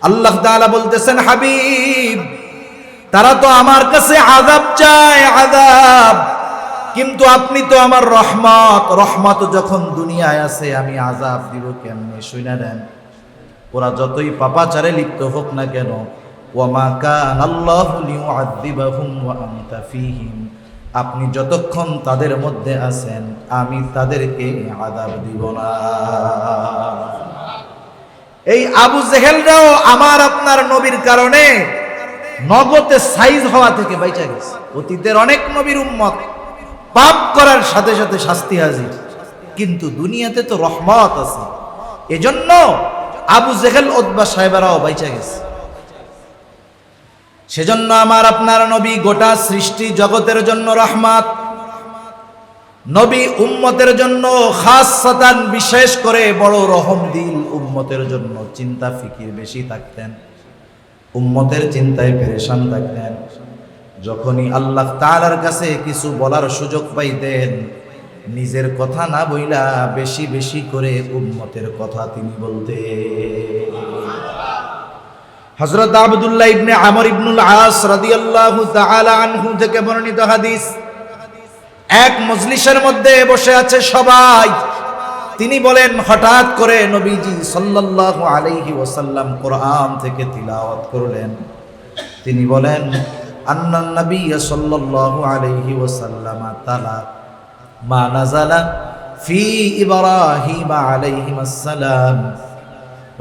আল্লাহ তাআলা বলতেছেন, হাবিব তারা তো আমার কাছে আযাব চায়, আযাব, কিন্তু আপনি তো আমার রহমত। রহমত যখন দুনিয়ায় আছে আমি আযাব দিব কেমনে? শুইনা দেন, ওরা যতই পাপাচারে লিপ্ত হোক না কেন, ওয়ামা কানাল্লাহু লিউআযিবাহুম ওয়া আনতা ফীহিম, আপনি যতক্ষণ তাদের মধ্যে আছেন আমি তাদেরকে আযাব দিব না। এই আবু জেহেলরাও আমার আপনার নবীর কারণে নগদে সাইজ হওয়া থেকে বাইচা গেছে। অতীতের অনেক নবীর উম্মত পাপ করার সাথে সাথে শাস্তি হাজির, কিন্তু দুনিয়াতে তো রহমত আছে, এজন্য আবু জেহেল উতবা সাহেবেরাও বাইচা গেছে। সেজন্য আমার আপনার নবী গোটা সৃষ্টি জগতের জন্য রহমত। নবী উম্মতের জন্য খাসসাতান বিশেষ করে বড় রহম দিল, উম্মতের জন্য চিন্তা ফিকির বেশি থাকতেন, উম্মতের চিন্তায় পেরেশান থাকতেন। যখনই আল্লাহ তাআলার কাছে কিছু বলার সুযোগ পাইতেন, নিজের কথা না বইলা বেশি বেশি করে উম্মতের কথা তিনি বলতেন। হযরত আব্দুল্লাহ ইবনে আমর ইবনুল আস রাদিয়াল্লাহু তাআলা আনহু থেকে বর্ণিত হাদিস, এক মজলিসের মধ্যে বসে আছে সবাই, তিনি বলেন হঠাৎ করে নবীজি সাল্লাল্লাহু আলাইহি ওয়াসাল্লাম কোরআন থেকে তিলাওয়াত করলেন। তিনি বলেন, আন্নান নবী সাল্লাল্লাহু আলাইহি ওয়াসাল্লাম তালা মা নাযালা ফি ইব্রাহিম আলাইহিস সালাম।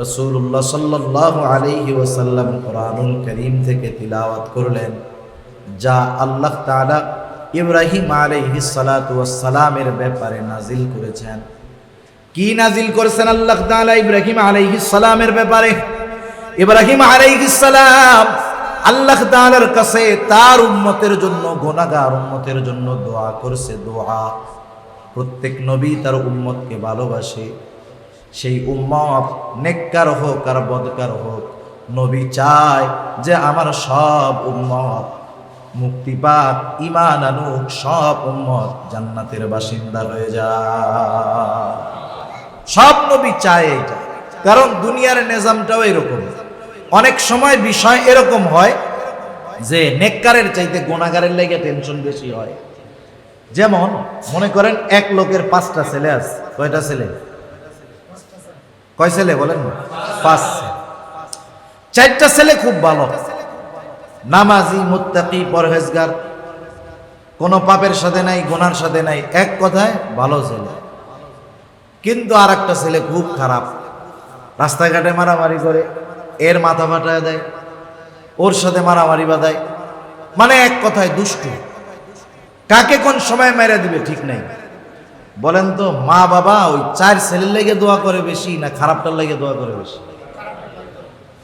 রাসূলুল্লাহ সাল্লাল্লাহু আলাইহি ওয়াসাল্লাম কোরআনুল কারীম থেকে তিলাওয়াত করলেন যা আল্লাহ তাআলা ইব্রাহিম আলাইহিস সালাতু ওয়াস সালামের ব্যাপারে নাজিল করেছেন। কি নাজিল করেছেন আল্লাহ তাআলা ইব্রাহিম আলাইহিস সালামের ব্যাপারে? ইব্রাহিম আলাইহিস সালাম আল্লাহ তাআলার কাছে তার উম্মতের জন্য, গুনাহগার উম্মতের জন্য দোয়া করছে। দোয়া, প্রত্যেক নবী তার উম্মতকে ভালোবাসে, সেই উম্মত নেককার হোক আর বদকার হোক, নবী চায় যে আমার সব উম্মত মুক্তি পাক, ঈমান আনুক, সব উম্মত জান্নাতের বাসিন্দা হয়ে যায়। সব নবী চায় এটা, কারণ দুনিয়ার নিজামটাও এরকম। অনেক সময় বিষয় এরকম হয় যে নেককারের চাইতে গুনাহগারের লেগে টেনশন বেশি হয়। যেমন মনে করেন এক লোকের 5টা ছেলে আছে। কয়টা ছেলে? কয় ছেলে বলেন না? 5 ছেলে। 4টা ছেলে খুব ভালো, নামাজি, মুত্তাকি, পরহেজগার, কোনো পাপের সাথে নাই, গুনার সাথে নাই, এক কথায় ভালো ছেলে। কিন্তু আর একটা ছেলে খুব খারাপ, রাস্তাঘাটে মারামারি করে, এর মাথা ফাটায় দেয়, ওর সাথে মারামারি বাঁধায়, মানে এক কথায় দুষ্টু। কাকে কোন সময় মেরে দিবে ঠিক নাই। বলেন তো, মা বাবা ওই 4 ছেলের লেগে দোয়া করে বেশি না খারাপটার লেগে দোয়া করে বেশি?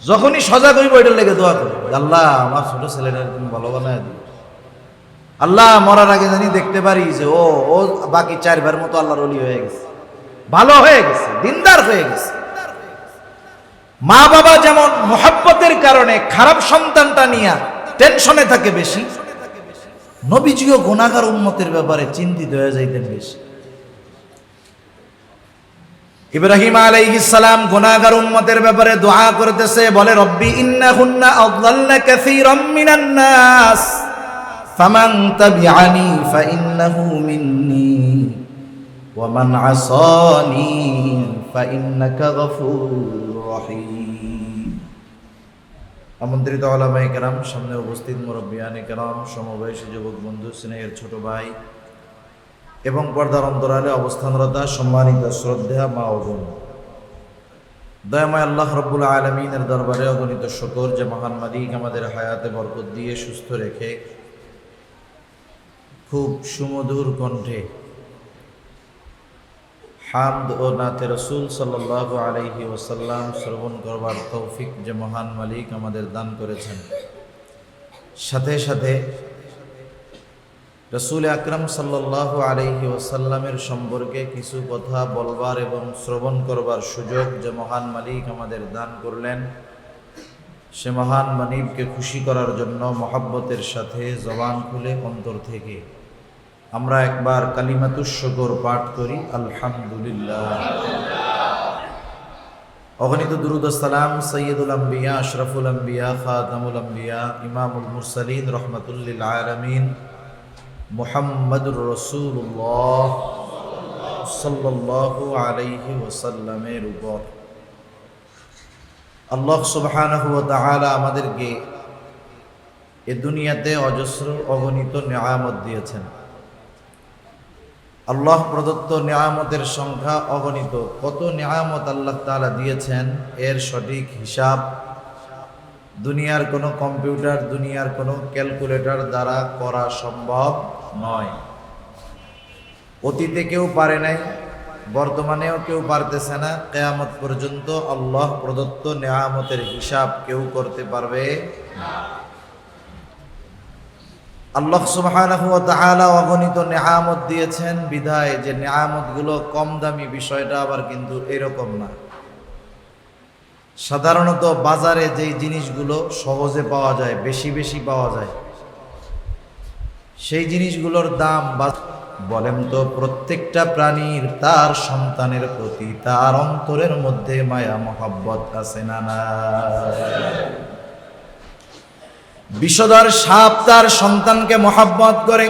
যখনই সজাগ হইব এটার লেগে দোয়া করে, আল্লাহ আমার ছোট ছেলেটা তুমি ভালো বানায় দিও, আল্লাহ মরার আগে জানি দেখতে পারি যে ও ও বাকি 4 ভাইয়ের মতো আল্লাহর ওলি হয়ে গেছে, ভালো হয়ে গেছে, দিনদার হয়ে গেছে। মা বাবা যেমন মোহাব্বতের কারণে খারাপ সন্তানটা নিয়ে টেনশনে থাকে বেশি, নবীজিও গুনাহগার উম্মতের ব্যাপারে চিন্তিত হয়ে যাইতেন বেশি। ইব্রাহিম আলাইহিস সালাম গুনাহগার উম্মতের ব্যাপারে দোয়া করতেছে, বলে রব্বি ইন্নাহুন্না আযাল্লানা কাসীরাম মিনান নাস ফামান তাবিআনি ফাইন্নাহু মিন্নি ওয়া মান আসানি ফাইন্নাকা গফুরুর রহিম। আমন্ত্রিত উলামায়ে কেরাম, সামনে উপস্থিত মুরব্বিয়ানে কেরাম, সমবয়সী যুবক বন্ধু, স্নেহের ছোট ভাই এবং পর্দার অন্তরালে অবস্থানরত সম্মানিত শ্রদ্ধা মা ও বোন, দয়াময় আল্লাহ রাব্বুল আলামিনের দরবারে অগণিত শুকর যে মহান মালিক আমাদের হায়াতে বরকত দিয়ে সুস্থ রেখে খুব সুমধুর কণ্ঠে হামদ ও নাতে রসুল সাল্লাল্লাহু আলাইহি ওয়াসাল্লাম শ্রবণ করবার তৌফিক যে মহান মালিক আমাদের দান করেছেন, সাথে সাথে রসুল আকরাম সাল্লাল্লাহু আলাইহি ওয়াসাল্লামের সম্পর্কে কিছু কথা বলবার এবং শ্রবণ করবার সুযোগ যে মহান মালিক আমাদের দান করলেন, সে মহান মালিককে খুশি করার জন্য মহব্বতের সাথে জবান খুলে অন্তর থেকে আমরা একবার কালিমাতুশ শুকর পাঠ করি, আলহামদুলিল্লাহ। অগণিত দুরূদ ও সালাম সৈয়দুল আম্বিয়া আশরাফুল আম্বিয়া খাতামুল আম্বিয়া ইমামুল মুরসালিন রহমাতুল লিল আলামিন মুহাম্মাদুর রাসূলুল্লাহ সাল্লাল্লাহু আলাইহি ওয়াসাল্লামের উপর আল্লাহ সুবহানাহু ওয়া তাআলা আমাদেরকে এই দুনিয়াতে অজস্র অগণিত নিয়ামত দিয়েছেন। আল্লাহ প্রদত্ত নিয়ামতের সংখ্যা অগণিত। কত নিয়ামত আল্লাহ তাআলা দিয়েছেন এর সঠিক হিসাব দুনিয়ার কোনো কম্পিউটার, দুনিয়ার কোনো ক্যালকুলেটর দ্বারা করা সম্ভব নয়। অতীতে কেউ পারে নাই, বর্তমানেও কেউ পারতেছে না, কিয়ামত পর্যন্ত আল্লাহ প্রদত্ত নিয়ামতের হিসাব কেউ করতে পারবে না। আল্লাহ সুবহানাহু ওয়া তাআলা অগণিত নিয়ামত দিয়েছেন বিধায় যে নিয়ামতগুলো কম দামি বিষয়টা আবার কিন্তু এরকম না। সাধারণত বাজারে যেই জিনিসগুলো সহজে পাওয়া যায়, বেশি বেশি পাওয়া যায়, সেই জিনিসগুলোর দাম বলেন তো প্রত্যেকটা প্রাণীর তার সন্তানের প্রতি তার অন্তরের মধ্যে মায়া মহব্বত আছে না না? বিষধর সাপ তার সন্তানকে মহব্বত করে,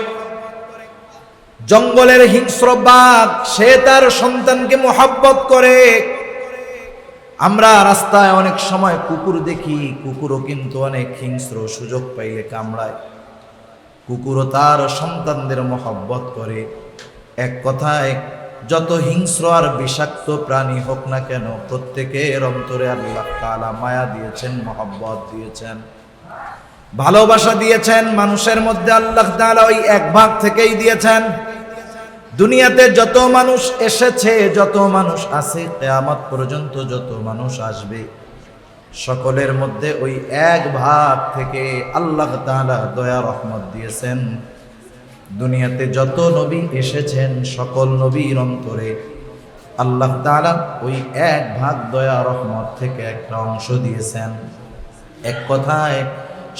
জঙ্গলের হিংস্র বাঘ সে তার সন্তানকে মহব্বত করে। আমরা রাস্তায় অনেক সময় কুকুর দেখি, কুকুরও কিন্তু অনেক হিংস্র, সুযোগ পাইলে কামড়ায়। কুকুরও তার সন্তানদের মহব্বত করে। এক কথায় যত হিংস্র আর বিষাক্ত প্রাণী হোক না কেন, প্রত্যেকের অন্তরে আল্লাহ তাআলা মায়া দিয়েছেন, মহব্বত দিয়েছেন, ভালোবাসা দিয়েছেন। মানুষের মধ্যে আল্লাহ তাআলা ওই এক ভাগ থেকেই দিয়েছেন। দুনিয়াতে যত মানুষ এসেছে, যত মানুষ আছে, কিয়ামত পর্যন্ত যত মানুষ আসবে, সকলের মধ্যে ওই এক ভাগ থেকে আল্লাহ তাআলা দয়া রহমত দিয়েছেন। দুনিয়াতে যত নবী এসেছেন, সকল নবীর অন্তরে আল্লাহ তাআলা ওই এক ভাগ দয়া রহমত থেকে একটা অংশ দিয়েছেন। এক কথায়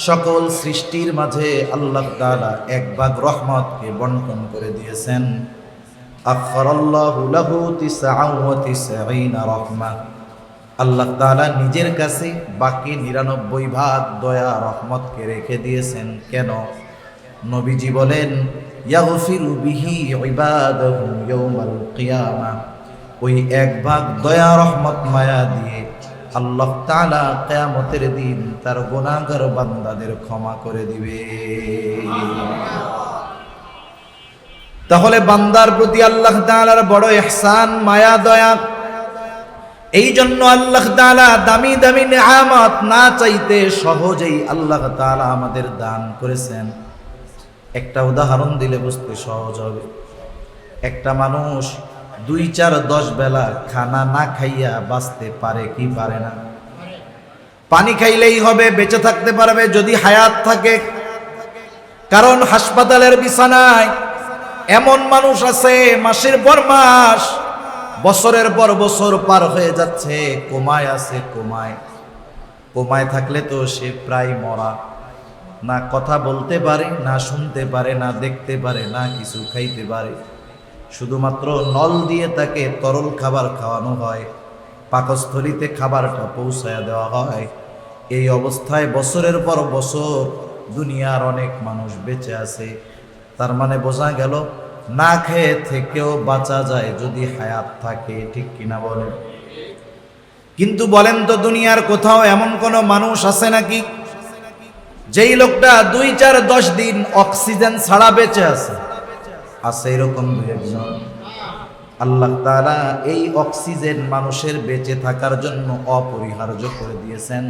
সকল সৃষ্টির মাঝে আল্লাহ তাআলা এক ভাগ রহমতকে বন্টন করে দিয়েছেন। আখরাল্লাহু লাহু 99 রহমত। আল্লাহ তাআলা নিজের কাছে বাকি 99 ভাগ দয়া রহমতকে রেখে দিয়েছেন। কেন? নবীজি বলেন, ইয়াগফিরু বিহি ইবাদাহু ইয়াউমাল কিয়ামা। ওই এক ভাগ দয়া রহমত মায়া দিয়ে আল্লাহ তাআলা কিয়ামতের দিন তার গুনাহগার বান্দাদের ক্ষমা করে দিবে। তাহলে বান্দার প্রতি আল্লাহ তাআলার বড় ইহসান, মায়া, দয়া। এই জন্য আল্লাহ তাআলা দামি দামি নিয়ামত না চাইতে সহজেই আল্লাহ তাআলা আমাদের দান করেছেন। একটা উদাহরণ দিলে বুঝতে সহজ হবে। একটা মানুষ 2, 4, 10 বেলা খানা না খাইয়া বাঁচতে পারে কি পারে না? পানি খাইলেই হবে, বেঁচে থাকতে পারবে যদি হায়াত থাকে। কারণ হাসপাতালের বিছানায় এমন মানুষ আছে মাসের পর মাস, বছরের পর বছর পার হয়ে যাচ্ছে, কোমায় আছে। কোমায় থাকলে তো সে প্রায় মরা। না কথা বলতে পারে, না শুনতে পারে, না দেখতে পারে, না কিছু খাইতে পারে। শুধুমাত্র নল দিয়ে তাকে তরল খাবার খাওয়ানো হয়, পাকস্থলিতে খাবারটা পৌঁছায়া দেওয়া হয়। এই অবস্থায় বছরের পর বছর দুনিয়ার অনেক মানুষ বেঁচে আছে। তার মানে বোঝা গেল না খেয়ে থেকেও বাঁচা যায় যদি হায়াত থাকে, ঠিক কিনা বলেন? কিন্তু বলেন তো দুনিয়ার কোথাও এমন কোন মানুষ আছে নাকি যেই লোকটা 2, 4, 10 দিন অক্সিজেন ছাড়া বেঁচে আছে? আছে এরকম 2-1 জন। আল্লাহ তাআলা এই অক্সিজেন মানুষের বেঁচে থাকার জন্য অপরিহার্য করে দিয়েছেন,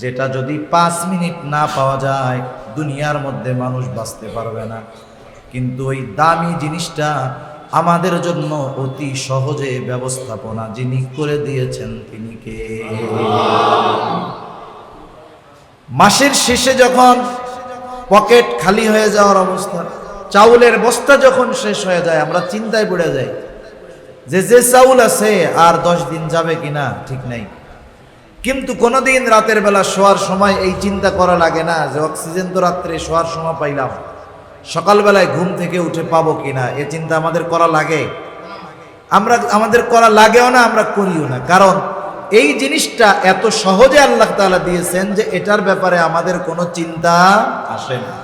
যেটা যদি 5 মিনিট না পাওয়া যায় দুনিয়ার মধ্যে মানুষ বাঁচতে পারবে না। কিন্তু ওই দামি জিনিসটা আমাদের জন্য অতি সহজে ব্যবস্থাপনা যিনি করে দিয়েছেন তিনি কে? মাসের শেষে যখন পকেট খালি হয়ে যাওয়ার অবস্থা, চাউলের বস্তা যখন শেষ হয়ে যায়, আমরা চিন্তায় পড়ে যাই যে চাউল আছে আর 10 দিন যাবে কিনা ঠিক নাই। কিন্তু কোনোদিন রাতের বেলা শোয়ার সময় এই চিন্তা করা লাগে না যে অক্সিজেন তো রাত্রে শোয়ার সময় পাইলাম, সকালবেলায় ঘুম থেকে উঠে পাবো কিনা, এ চিন্তা আমাদের করা লাগে? আমাদের করা লাগেও না, আমরা করিও না। কারণ এই জিনিসটা এত সহজে আল্লাহ তাআলা দিয়েছেন যে এটার ব্যাপারে আমাদের কোনো চিন্তা আসে না।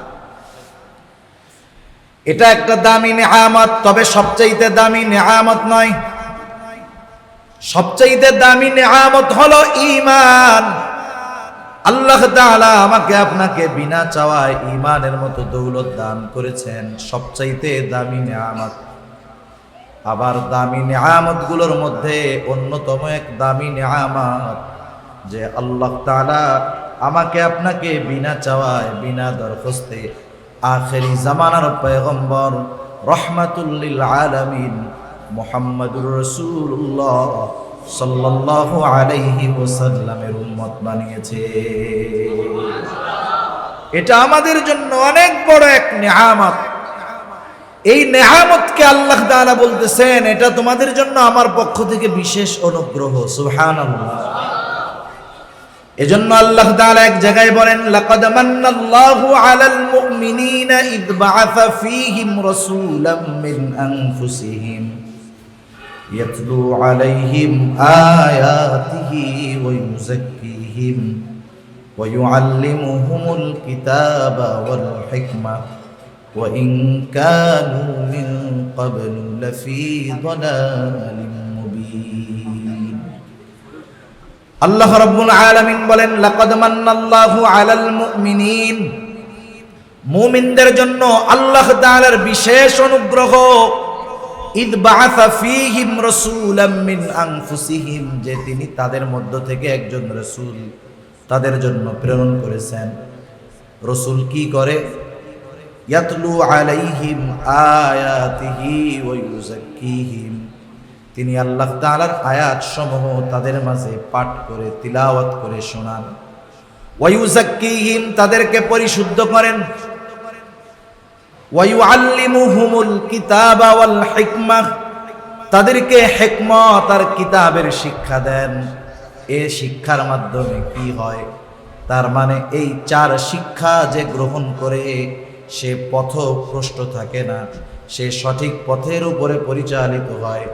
এটা একটা দামি নেয়ামত, তবে সবচাইতে দামি নেয়ামত নয়। সবচাইতে দামি নেয়ামত হলো ঈমান। আল্লাহ তাআলা আমাকে আপনাকে বিনা চাওয়ায় ঈমানের মতো দৌলত দান করেছেন, সবচাইতে দামি নেয়ামত। আবার দামি নেয়ামত গুলোর মধ্যে অন্যতম এক দামি নেয়ামত যে আল্লাহ তাআলা আমাকে আপনাকে বিনা চাওয়ায় বিনা দরখাস্তে আখেরি জামানার পয়গম্বর রহমাতুল লিল আলামিন মুহাম্মদুর রাসূলুল্লাহ সাল্লাল্লাহু আলাইহি ওয়াসাল্লামের উম্মত বানিয়েছে। এটা আমাদের জন্য অনেক বড় এক নেয়ামত। এই নেয়ামতকে আল্লাহ তাআলা বলতেছেন এটা তোমাদের জন্য আমার পক্ষ থেকে বিশেষ অনুগ্রহ। সুবহানাল্লাহ। এজন্য আল্লাহ তাআলা এক জায়গায় বলেন, লাকাদ মান্নাল্লাহু আলাল মুমিনিনা ইয বাআসা ফীহিম রাসূলাম মিন আনফুসিহিম ইয়াতলু আলাইহিম আয়াতিহি ওয়া ইউযাক্কিহিম ওয়া ইউআল্লিমুহুমুল কিতাবা ওয়াল হিকমা ওয়া ইন কানু মিন ক্বাবলু লাফী দালালিন মুবিন। আল্লাহ রাব্বুল আলামিন বলেন, লাকাদ মান্নাল্লাহু আলাল মুমিনিন, মুমিনদের জন্য আল্লাহ তাআলার বিশেষ অনুগ্রহ। ইয বাআসা ফীহিম রাসূলাম মিন আনফুসিহিম, যে তিনি তাদের মধ্য থেকে একজন রাসূল তাদের জন্য প্রেরণ করেছেন। রাসূল কি করে? ইয়াতলু আলাইহিম আয়াতিহি ওয়া ইউযাক্কিহিম, তিনি আল্লাহ তাআলার আয়াত সমূহ তাদের মাঝে পাঠ করে তিলাওয়াত করে শোনান। ওয়া ইউযাক্কিহিম, তাদেরকে পরিশুদ্ধ করেন। ওয়া ইউআল্লিমুহুমুল কিতাবা ওয়াল হিকমা, তাদেরকে হিকমত আর কিতাবের শিক্ষা দেন। এই শিক্ষার মাধ্যমে কি হয়? তার মানে এই চার শিক্ষা যে গ্রহণ করে সে পথভ্রষ্ট থাকে না, সে সঠিক পথের উপরে পরিচালিত হয়।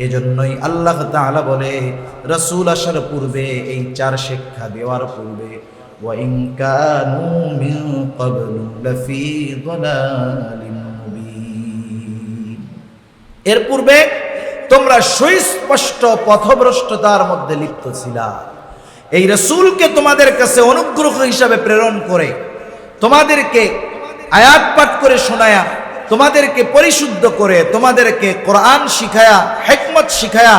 এজন্যই আল্লাহ তাআলা বলে রাসূল আসার পূর্বে, এই চার শিক্ষা দেওয়ার পূর্বে, ওয়া ইন কানু মিন ক্বাবলু লাফী দালালিন মুবিন, এর পূর্বে তোমরা সুস্পষ্ট পথভ্রষ্টতার মধ্যে লিপ্ত ছিলা। এই রাসূলকে তোমাদের কাছে অনুগ্রহ হিসাবে প্রেরণ করে তোমাদেরকে আয়াত পাঠ করে শোনায়া, তোমাদেরকে পরিশুদ্ধ করে, তোমাদেরকে কোরআন শিখায়া, হিকমত শিখায়া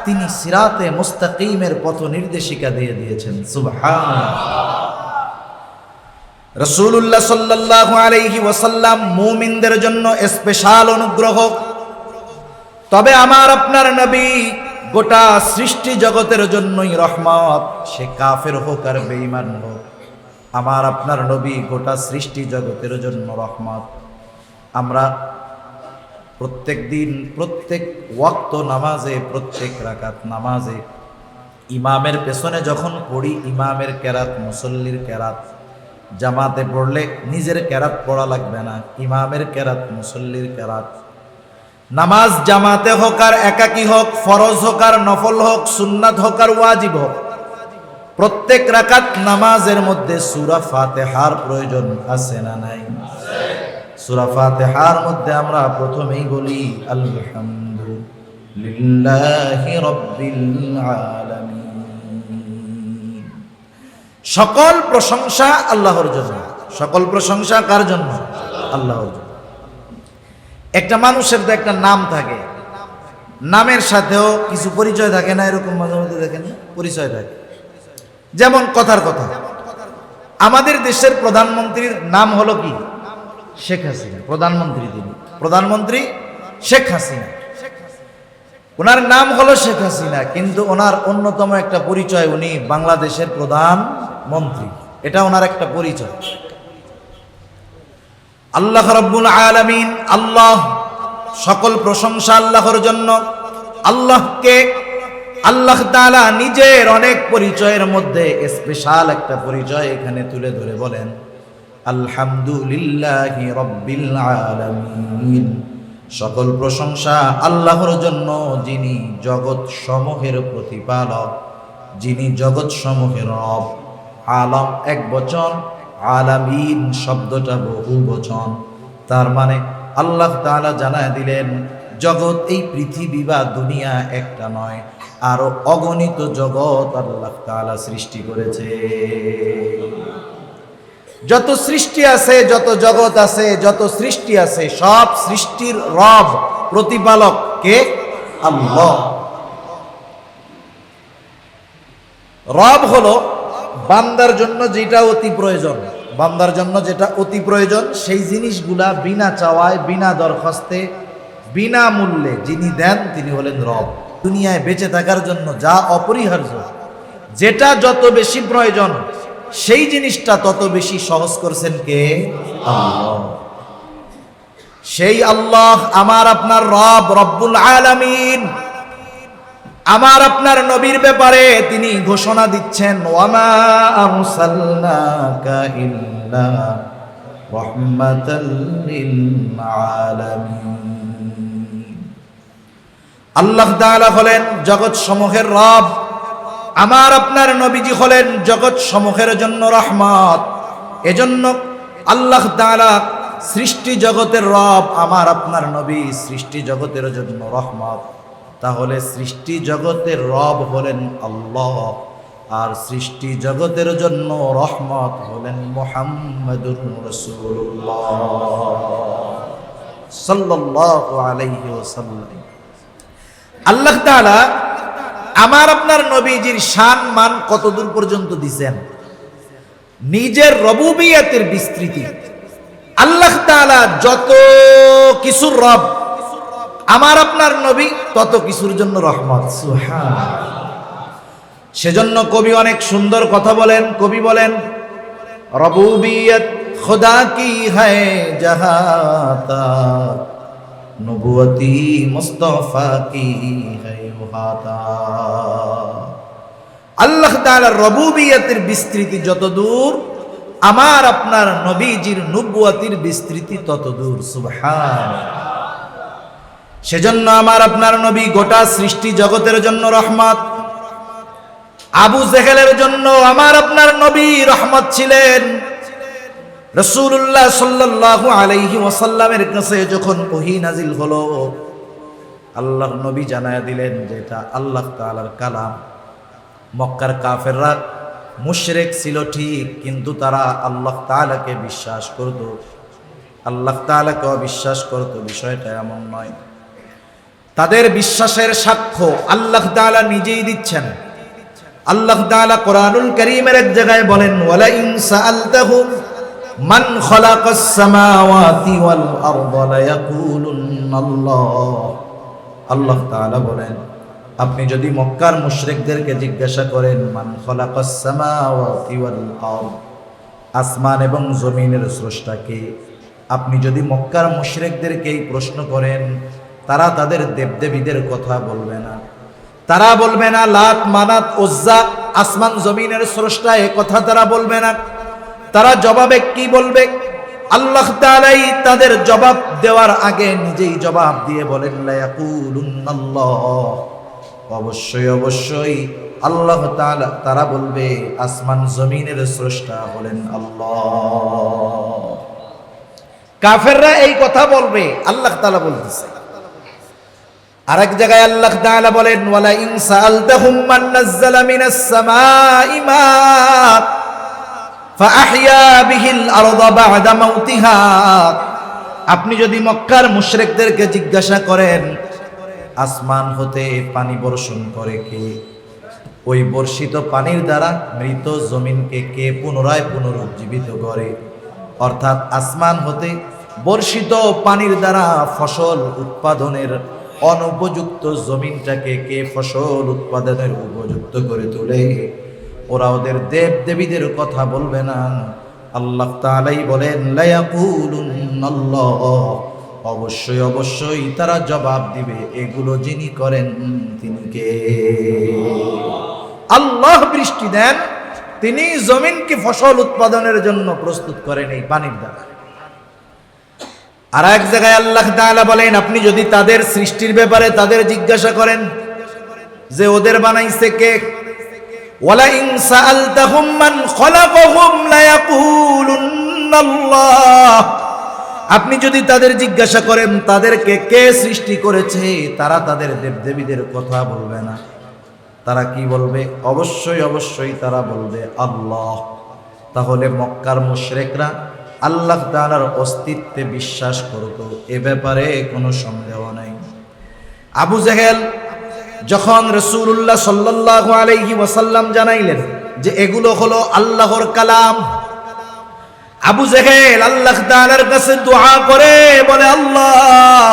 তিনি সিরাতে মুস্তাকিমের পথ নির্দেশিকা দিয়ে দিয়েছেন। সুবহানাল্লাহ। রাসূলুল্লাহ সাল্লাল্লাহু আলাইহি ওয়াসাল্লাম মুমিনদের জন্য স্পেশাল অনুগ্রহ। তবে আমার আপনার নবী গোটা সৃষ্টি জগতের জন্যই রহমত, সে কাফের হোক আর বেঈমান হোক। আমার আপনার নবী গোটা সৃষ্টি জগতের জন্য রহমত। আমরা প্রত্যেক দিন প্রত্যেক ওয়াক্ত নামাজে, প্রত্যেক রাকাত নামাজে ইমামের পেছনে যখন পড়ি, ইমামের কেরাত, মুসল্লির কেরাত জামাতে পড়লে নিজের কেরাত পড়া লাগবে না, ইমামের কেরাত, মুসল্লির কেরাত। নামাজ জামাতে হোক আর একাকী হোক, ফরজ হোক আর নফল হোক, সুন্নাত হোক আর ওয়াজিব হোক, প্রত্যেক রাকাত নামাজের মধ্যে সূরা ফাতিহার প্রয়োজন আছে না নাই? সূরা ফাতিহার মধ্যে আমরা প্রথমেই বলি আলহামদুলিল্লাহি রাব্বিল আলামিন। সকল প্রশংসা আল্লাহর জন্য। সকল প্রশংসা কার জন্য? আল্লাহর জন্য। একটা মানুষের তো একটা নাম থাকে, নামের সাথেও কিছু পরিচয় থাকে না? এরকম মাঝে মাঝে দেখেন পরিচয় থাকে। যেমন কথার কথা, আমাদের দেশের প্রধানমন্ত্রীর নাম হলো কি? শেখ হাসিনা। প্রধানমন্ত্রী তিনি, প্রধানমন্ত্রী শেখ হাসিনা। ওনার নাম হলো শেখ হাসিনা, কিন্তু ওনার অন্যতম একটা পরিচয় উনি বাংলাদেশের প্রধানমন্ত্রী। এটা ওনার একটা পরিচয়। আল্লাহ রাব্বুল আলামিন, আল্লাহ, সকল প্রশংসা আল্লাহর জন্য। আল্লাহকে আল্লাহ তাআলা নিজের অনেক পরিচয়ের মধ্যে স্পেশাল একটা পরিচয় এখানে তুলে ধরে বলেন আলহামদুলিল্লাহি রাব্বিল আলামিন। সকল প্রশংসা আল্লাহর জন্য, যিনি জগৎ সমূহের প্রতিপালক, যিনি জগৎ সমূহের রব। আলম এক বচন, আলামিন শব্দটা বহু বচন। তার মানে আল্লাহ তাআলা জানায় দিলেন জগৎ এই পৃথিবী বা দুনিয়া একটা নয়, আরো অগণিত জগৎ আল্লাহ তাআলা সৃষ্টি করেছে। যত সৃষ্টি আছে, যত জগৎ আছে, যত সৃষ্টি আছে, সব সৃষ্টির রব প্রতিপালক কে? আল্লাহ। রব হলো বান্দার জন্য যেটা অতি প্রয়োজন, বান্দার জন্য যেটা অতি প্রয়োজন সেই জিনিসগুলা বিনা চাওয়ায়, বিনা দরখাস্তে, বিনা মূল্যে যিনি দেন তিনি হলেন রব। দুনিয়ায় বেঁচে থাকার জন্য যা অপরিহার্য, যেটা যত বেশি প্রয়োজন সেই জিনিসটা তত বেশি সহজ করছেন কে? আল্লাহ। সেই আল্লাহ আমার আপনার রব, রব্বুল আলামিন। আমার আপনার নবীর ব্যাপারে তিনি ঘোষণা দিচ্ছেন, ওয়ামা আরসালনাকা ইল্লা রাহমাতাল লিল আলামিন। আল্লাহ তাআলা হলেন জগৎ সমূহের রব, আমার আপনার নবীজি হলেন জগৎ সমূহের জন্য রহমত। এজন্য আল্লাহ তাআলা সৃষ্টি জগতের রব, আমার আপনার নবী সৃষ্টি জগতের জন্য রহমত। তাহলে সৃষ্টি জগতের রব হলেন আল্লাহ, আর সৃষ্টি জগতের জন্য রহমত হলেন মুহাম্মাদুর রাসূলুল্লাহ সাল্লাল্লাহু আলাইহি ওয়াসাল্লাম। আল্লাহ তাআলা আমার আপনার নবীজির শান মান কতদূর পর্যন্ত দিয়েছেন? নিজের রবুবিয়তের বিস্তৃতি। আল্লাহ তাআলা যত কিছুর রব, আমার আপনার নবী তত কিছুর জন্য রহমত। সুবহানাল্লাহ। সেজন্য কবি অনেক সুন্দর কথা বলেন। কবি বলেন, রবুবিয়ত খুদা কি হ্যায় জাহাতা, নবুয়তি মুস্তাফা কি হ্যায় ওহাতা। আল্লাহ তাআলার রবুবিয়তের বিস্তৃতি যত দূর, আমার আপনার নবীজির নবুয়তির বিস্তৃতি তত দূর। সুবহানাল্লাহ। সেজন্য আমার আপনার নবী গোটা সৃষ্টি জগতের জন্য রহমত। আবু জেহেলের জন্য আমার আপনার নবী রহমত ছিলেন। রাসূলুল্লাহ সাল্লাল্লাহু আলাইহি ওয়াসাল্লামের কাছে যখন ওহী নাজিল হলো, আল্লাহর নবী জানায়া দিলেন যে এটা আল্লাহ তাআলার কালাম। মক্কার কাফেররা মুশরিক ছিল ঠিক, কিন্তু তারা আল্লাহ তাআলাকে বিশ্বাস করত, আল্লাহ তাআলাকে অবিশ্বাস করত। বিষয়টা এমন নয়। তাদের বিশ্বাসের সাক্ষ্য আল্লাহ তাআলা নিজেই দিচ্ছেন। আল্লাহ তাআলা কোরআনুল কারীমের এক জায়গায় বলেন, ওয়ালা ইন সাআলতাহুম মান খালাকাস সামাওয়াতি ওয়াল আরদা লায়াকুলুন্নাল্লাহ। আল্লাহ তাআলা বলেন, আপনি যদি মক্কার মুশরিকদেরকে জিজ্ঞাসা করেন, মান খালাকাস সামাওয়াতি ওয়াল আরদ, আসমান এবং জমিনের স্রষ্টা কে, আপনি যদি মক্কার মুশরিকদেরকে এই প্রশ্ন করেন, তারা তাদের দেবদেবীদের কথা বলবে না। তারা বলবে না লাত মানাত উজ্জা আসমান জমিনের স্রষ্টা, এ কথা তারা বলবে না। তারা জবাবে কি বলবে? আল্লাহ তাআলাই তাদের জবাব দেওয়ার আগে নিজেই জবাব দিয়ে বলেন, লা ইয়াকুলুন্নাল্লাহ, অবশ্যই অবশ্যই আল্লাহ তাআলা। তারা বলবে আসমান জমিনের স্রষ্টা হলেন আল্লাহ। কাফেররা এই কথা বলবে, আল্লাহ তাআলা বলতেছে। আরেক জায়গায় আল্লাহ তাআলা বলেন, ওয়ালা ইন সাআলতাহুম মান নাযালা মিনাস সামাই মা ফাআহইয়া বিহিল আরদা বা'দা মাউতিহা। আপনি যদি মক্কার মুশরিকদেরকে জিজ্ঞাসা করেন, আসমান হতে পানি বর্ষণ করে কে, ওই বর্ষিত পানির দ্বারা মৃত জমিনকে কে পুনরায় পুনরুজ্জীবিত করে, অর্থাৎ আসমান হতে বর্ষিত পানির দ্বারা ফসল উৎপাদনের অনুপযুক্ত জমিনটাকে কে ফসল উৎপাদনের উপযুক্ত করে তোলে, ওরা ওদের দেব দেবীদের কথা বলবে না। আল্লাহ তাআলাই বলেন, লা ইয়াকুলুন্নাল্লাহ, অবশ্যই অবশ্যই তারা জবাব দিবে এগুলো যিনি করেন তিনি কে। আল্লাহ বৃষ্টি দেন, তিনি জমিনকে ফসল উৎপাদনের জন্য প্রস্তুত করেন এই পানির দ্বারা। আর এক জায়গায় আল্লাহ তাআলা বলেন, আপনি যদি তাদের সৃষ্টির ব্যাপারে তাদের জিজ্ঞাসা করেন যে ওদের বানাইছে কে, ওয়ালা ইন সাআলতাহুম মান খলাকাহুম লায়াকুলুন্নাল্লাহ, আপনি যদি তাদের জিজ্ঞাসা করেন তাদেরকে কে সৃষ্টি করেছে, তারা তাদের দেবদেবীদের কথা বলবে না। তারা কি বলবে? অবশ্যই অবশ্যই তারা বলবে আল্লাহ। তাহলে মক্কার মুশরিকরা আল্লাহ তাআলার অস্তিত্বে বিশ্বাস করত, এ ব্যাপারে কোনো সন্দেহ নাই। আবু জেহেল যখন রাসূলুল্লাহ সাল্লাল্লাহু আলাইহি ওয়াসাল্লাম জানাইলেন যে এগুলো হলো আল্লাহর কালাম, আবু জেহেল আল্লাহ তাআলার কাছে দোয়া করে বলে, আল্লাহ,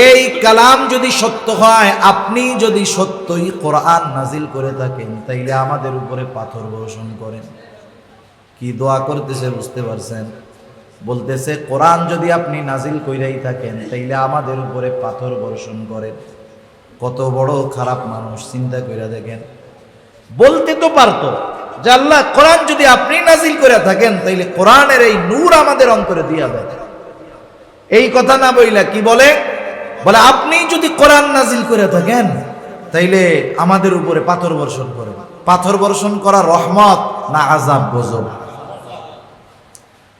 এই কালাম যদি সত্য হয়, আপনি যদি সত্যই কোরআন নাজিল করে থাকেন, তাইলে আমাদের উপরে পাথর বর্ষণ করেন। কি দোয়া করতেছে বুঝতে পারছেন? বলতেছে কোরআন যদি আপনি নাজিল কইরাই থাকেন, তাইলে আমাদের উপরে পাথর বর্ষণ করেন। কত বড় খারাপ মানুষ, চিন্তা কইরা দেখেন। বলতে তো পারতো যে আল্লাহ, কোরআন যদি আপনি নাজিল করে থাকেন, তাইলে কোরআনের এই নূর আমাদের অন্তরে দিয়া দেন। এই কথা না বইলা কি বলে? বলে আপনি যদি কোরআন নাজিল করে থাকেন, তাইলে আমাদের উপরে পাথর বর্ষণ করেন। পাথর বর্ষণ করা রহমত না আযাব গজব?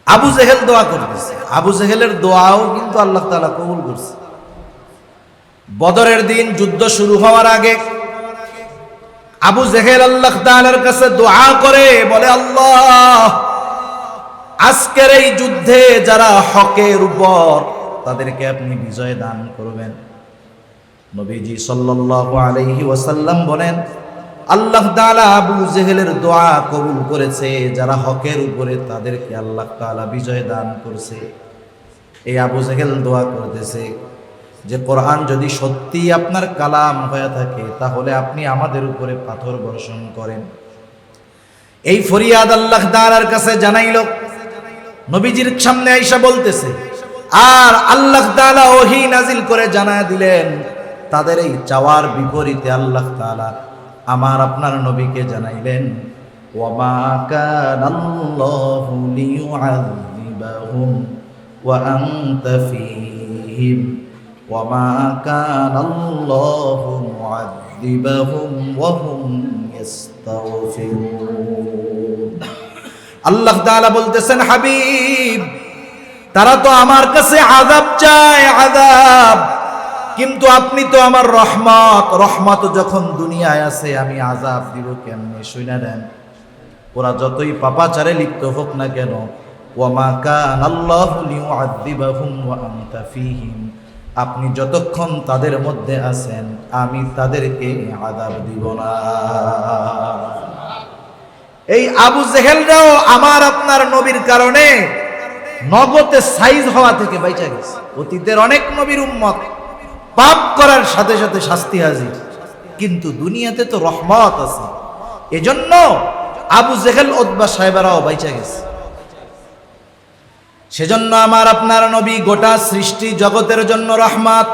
আবু জেহেল দোয়া করতেছে, আবু জেহেলের দোয়াও কিন্তু আল্লাহ তাআলা কবুল করছে। বদরের দিন যুদ্ধ শুরু হওয়ার আগে আবু জেহেল আল্লাহ তাআলার কাছে দোয়া করে বলে, আল্লাহ, আজকের এই যুদ্ধে যারা হকের উপর, তাদেরকে আপনি বিজয় দান করবেন। নবীজি সাল্লাল্লাহু আলাইহি ওয়াসাল্লাম বলেন, আল্লাহ তাআলা আবু জেহেলের দোয়া কবুল করেছে, যারা হকের উপরে তাদেরকে আল্লাহ তাআলা বিজয় দান করছে। এই আবু জেহেল দোয়া করতেছে যে কোরআন যদি সত্যি আপনার কালাম হয়ে থাকে, তাহলে আপনি আমাদের উপরে পাথর বর্ষণ করেন। এই ফরিয়াদ আল্লাহ তাআলার কাছে জানাইল। নবীজির সামনে আয়েশা বলতেছে, আর আল্লাহ তাআলা ওহী নাজিল করে জানায় দিলেন, তাদের এই চাওয়ার বিপরীতে আল্লাহ তাআলা আমার আপনার নবীকে জানাইলেন, ওয়ামা কানাল্লাহু লিয়ুআযিবাহুম ওয়া আনতা ফীহিম ওয়ামা কানাল্লাহু মুআযিবাহুম ওয়া হুম ইস্তাগফিরুন। আল্লাহ তাআলা বলতেছেন, হাবিব, তারা তো আমার কাছে আযাব চায়, আযাব, কিন্তু আপনি তো আমার রহমত। রহমত যখন দুনিয়ায় আছে, আমি আযাব দিব কেমনে? শুনে নেন, ওরা যতই পাপাচারে লিপ্ত হোক না কেন, ওয়ামা কানাল্লাহু লিয়ুআযিবাহুম ওয়া আনতা ফীহিম, আপনি যতক্ষণ তাদের মধ্যে আছেন, আমি তাদেরকে আযাব দিব না। এই আবু জেহেলরাও আমার আপনার নবীর কারণে নগদে সাইজ হওয়া থেকে বাইচা গেছে। অতীতের অনেক নবীর উম্মত পাপ করার সাথে সাথে শাস্তি হাজির, কিন্তু দুনিয়াতে তো রহমত আছে, এজন্য আবু জেহেল উতবা সাহেবেরাও বাইচা গেছে। সেজন্য আমার আপনার নবী গোটা সৃষ্টি জগতের জন্য রহমত।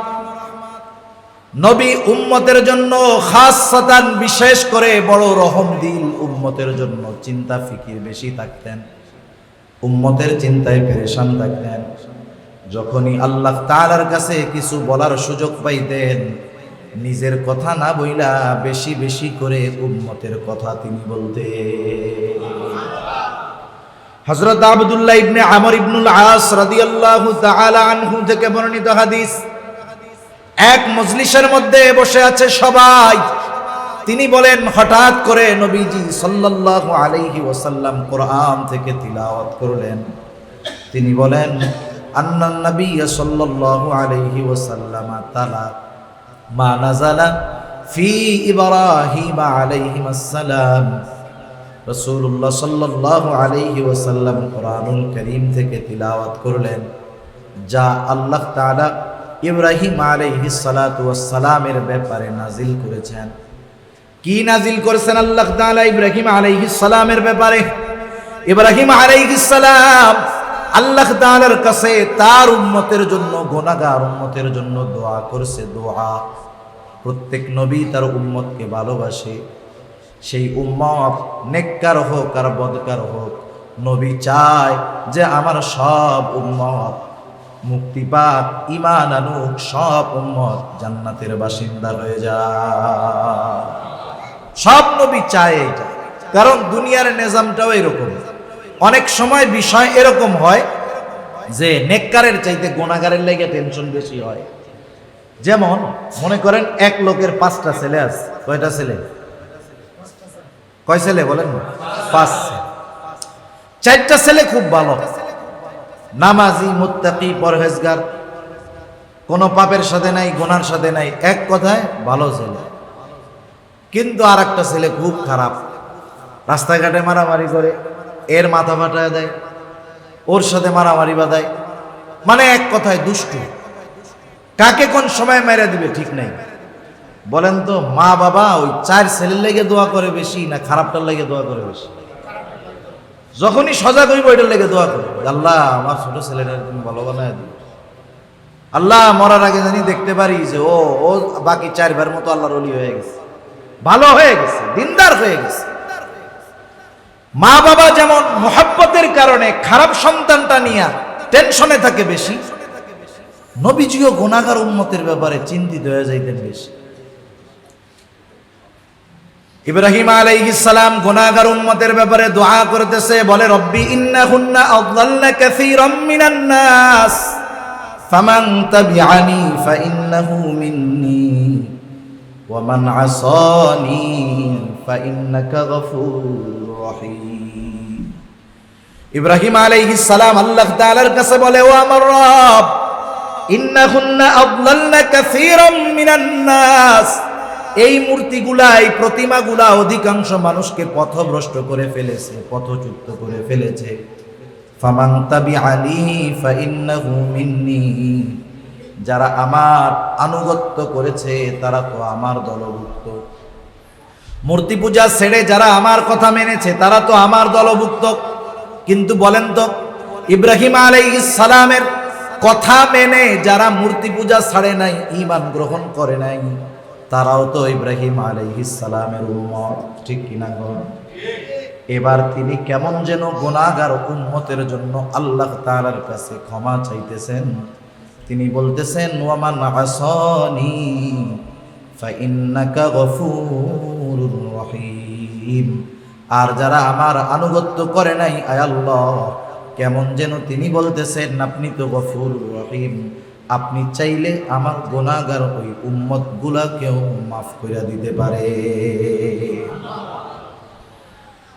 নবী উম্মতের জন্য খাসসাতান, বিশেষ করে বড় রহম দিল উম্মতের জন্য চিন্তা ফিকির বেশি থাকতেন, উম্মতের চিন্তায় পেরেশান থাকতেন। যখনই আল্লাহ তাআলার কাছে কিছু বলার সুযোগ পাইতেন, নিজের কথা না বইলা বেশি বেশি করে উম্মতের কথা তিনি বলতেন। হযরত আব্দুল্লাহ ইবনে আমর ইবনুল আস রাদিয়াল্লাহু তাআলা আনহু থেকে বর্ণিত হাদিস, এক মজলিসের মধ্যে বসে আছে সবাই। তিনি বলেন, হঠাৎ করে নবীজি সাল্লাল্লাহু আলাইহি ওয়াসাল্লাম কোরআন থেকে তিলাওয়াত করলেন। তিনি বলেন, আন্নান নবী সাল্লাল্লাহু আলাইহি ওয়াসাল্লাম তালা মা নাযালা ফি ইব্রাহিম আলাইহিস সালাম। রাসূলুল্লাহ সাল্লাল্লাহু আলাইহি ওয়াসাল্লাম কোরআনুল কারীম থেকে তিলাওয়াত করলেন, যা আল্লাহ তাআলা ইব্রাহিম আলাইহিস সালাতু ওয়াস সালামের ব্যাপারে নাজিল করেছেন। কি নাজিল করেছেন আল্লাহ তাআলা ইব্রাহিম আলাইহিস সালামের ব্যাপারে? ইব্রাহিম আলাইহিস সালাম আল্লাহ তাআলার কাছে তার উম্মতের জন্য, গুনাহগার উম্মতের জন্য দোয়া করছে। দোয়া, প্রত্যেক নবী তার উম্মতকে ভালোবাসে। সেই উম্মত নেককার হোক আর বদকার হোক, নবী চায় যে আমার সব উম্মত মুক্তি পাক, ঈমান আনুক, সব উম্মত জান্নাতের বাসিন্দা হয়ে যায়। সব নবী চায় এটা, কারণ দুনিয়ার নিজামটাও এরকম। অনেক সময় বিষয় এরকম হয় যে নেককারের চাইতে গুনাহগারের লাগে টেনশন বেশি হয়। যেমন মনে করেন এক লোকের 5টা ছেলে আছে। কয়টা ছেলে? কয় ছেলে বলেন? 5 ছেলে। 4টা ছেলে খুব ভালো, নামাজি, মুত্তাকি, পরহেজগার, কোনো পাপের সাথে নাই, গুনার সাথে নাই, এক কথায় ভালো ছেলে। কিন্তু আর একটা ছেলে খুব খারাপ, রাস্তাঘাটে মারামারি করে, এর মাথা ফাটায় দেয়, ওর সাথে মারামারি বাঁধায়, মানে এক কথায় দুষ্টু। কাকে কোন সময় মেরে দিবে ঠিক নাই। বলেন তো মা বাবা ওই 4 ছেলের লেগে দোয়া করে বেশি না খারাপটার লেগে দোয়া করে বেশি? যখনই সজাগ হইব ওইটার লেগে দোয়া করে, আল্লাহ আমার ছোট ছেলেটা তুমি ভালো বানায় দিও, আল্লাহ মরার আগে জানি দেখতে পারি যে ও ও বাকি 4 ভাইয়ের মতো আল্লাহর ওলি হয়ে গেছে, ভালো হয়ে গেছে, দিনদার হয়ে গেছে। মা বাবা যেমন মোহাব্বতের কারণে খারাপ সন্তানটা নিয়ে টেনশনে থাকে বেশি, নবীজিও গুনাহগার উম্মতের ব্যাপারে চিন্তিত হয়ে যাইতেন বেশি। ইব্রাহিম আলাইহিস সালাম গুনাহগার উম্মতের ব্যাপারে দোয়া করতেছে, বলে রব্বি ইন্নাহুন্না আযাল্লা কাসীরাম মিনান নাস ফামান তাবিআনি ফাইন্নাহু মিন্নি ওয়া মান আসানি ফাইন্নাকা গফুরুর রহিম। ইব্রাহিম আলাইহিস সালাম আল্লাহ তাআলার কাছে বলে, ও আমার রব, ইন্নাহুন্না আযাল্লা কাসীরাম মিনান নাস, এই মূর্তিগুলা, এই প্রতিমাগুলা অধিকাংশ মানুষকে পথভ্রষ্ট করে ফেলেছে, পথচ্যুত করে ফেলেছে। ফামান তাবিআনি ফাইন্নাহু মিন্নি, যারা আমার আনুগত্য করেছে তারা তো আমার দলভুক্ত। মূর্তি পূজা ছেড়ে যারা আমার কথা মেনেছে তারা তো আমার দলভুক্ত। কিন্তু বলেন তো, ইব্রাহিম আলাইহিস সালামের কথা মেনে যারা মূর্তি পূজা ছাড়ে নাই, ঈমান গ্রহণ করে নাই, তারাও তো ইব্রাহিম আলাইহিস সালামের উম্মত, ঠিক কিনা গো? এবার তিনি কেমন যেন গুনাহগার উম্মতের জন্য আল্লাহ তাআলার কাছে ক্ষমা চাইতেছেন। তিনি বলতেছেন, ওয়া মান আসানি ফাইন্নাকা গফুরুর রহিম, আর যারা আমার আনুগত্য করে নাই, আয় আল্লাহ, কেমন যেন তিনি বলতেছেন, আপনি তো গফুরুর রহিম, আপনি চাইলে আমার গুনাহগার ওই উম্মত গুলাকেও মাফ করে দিতে পারে।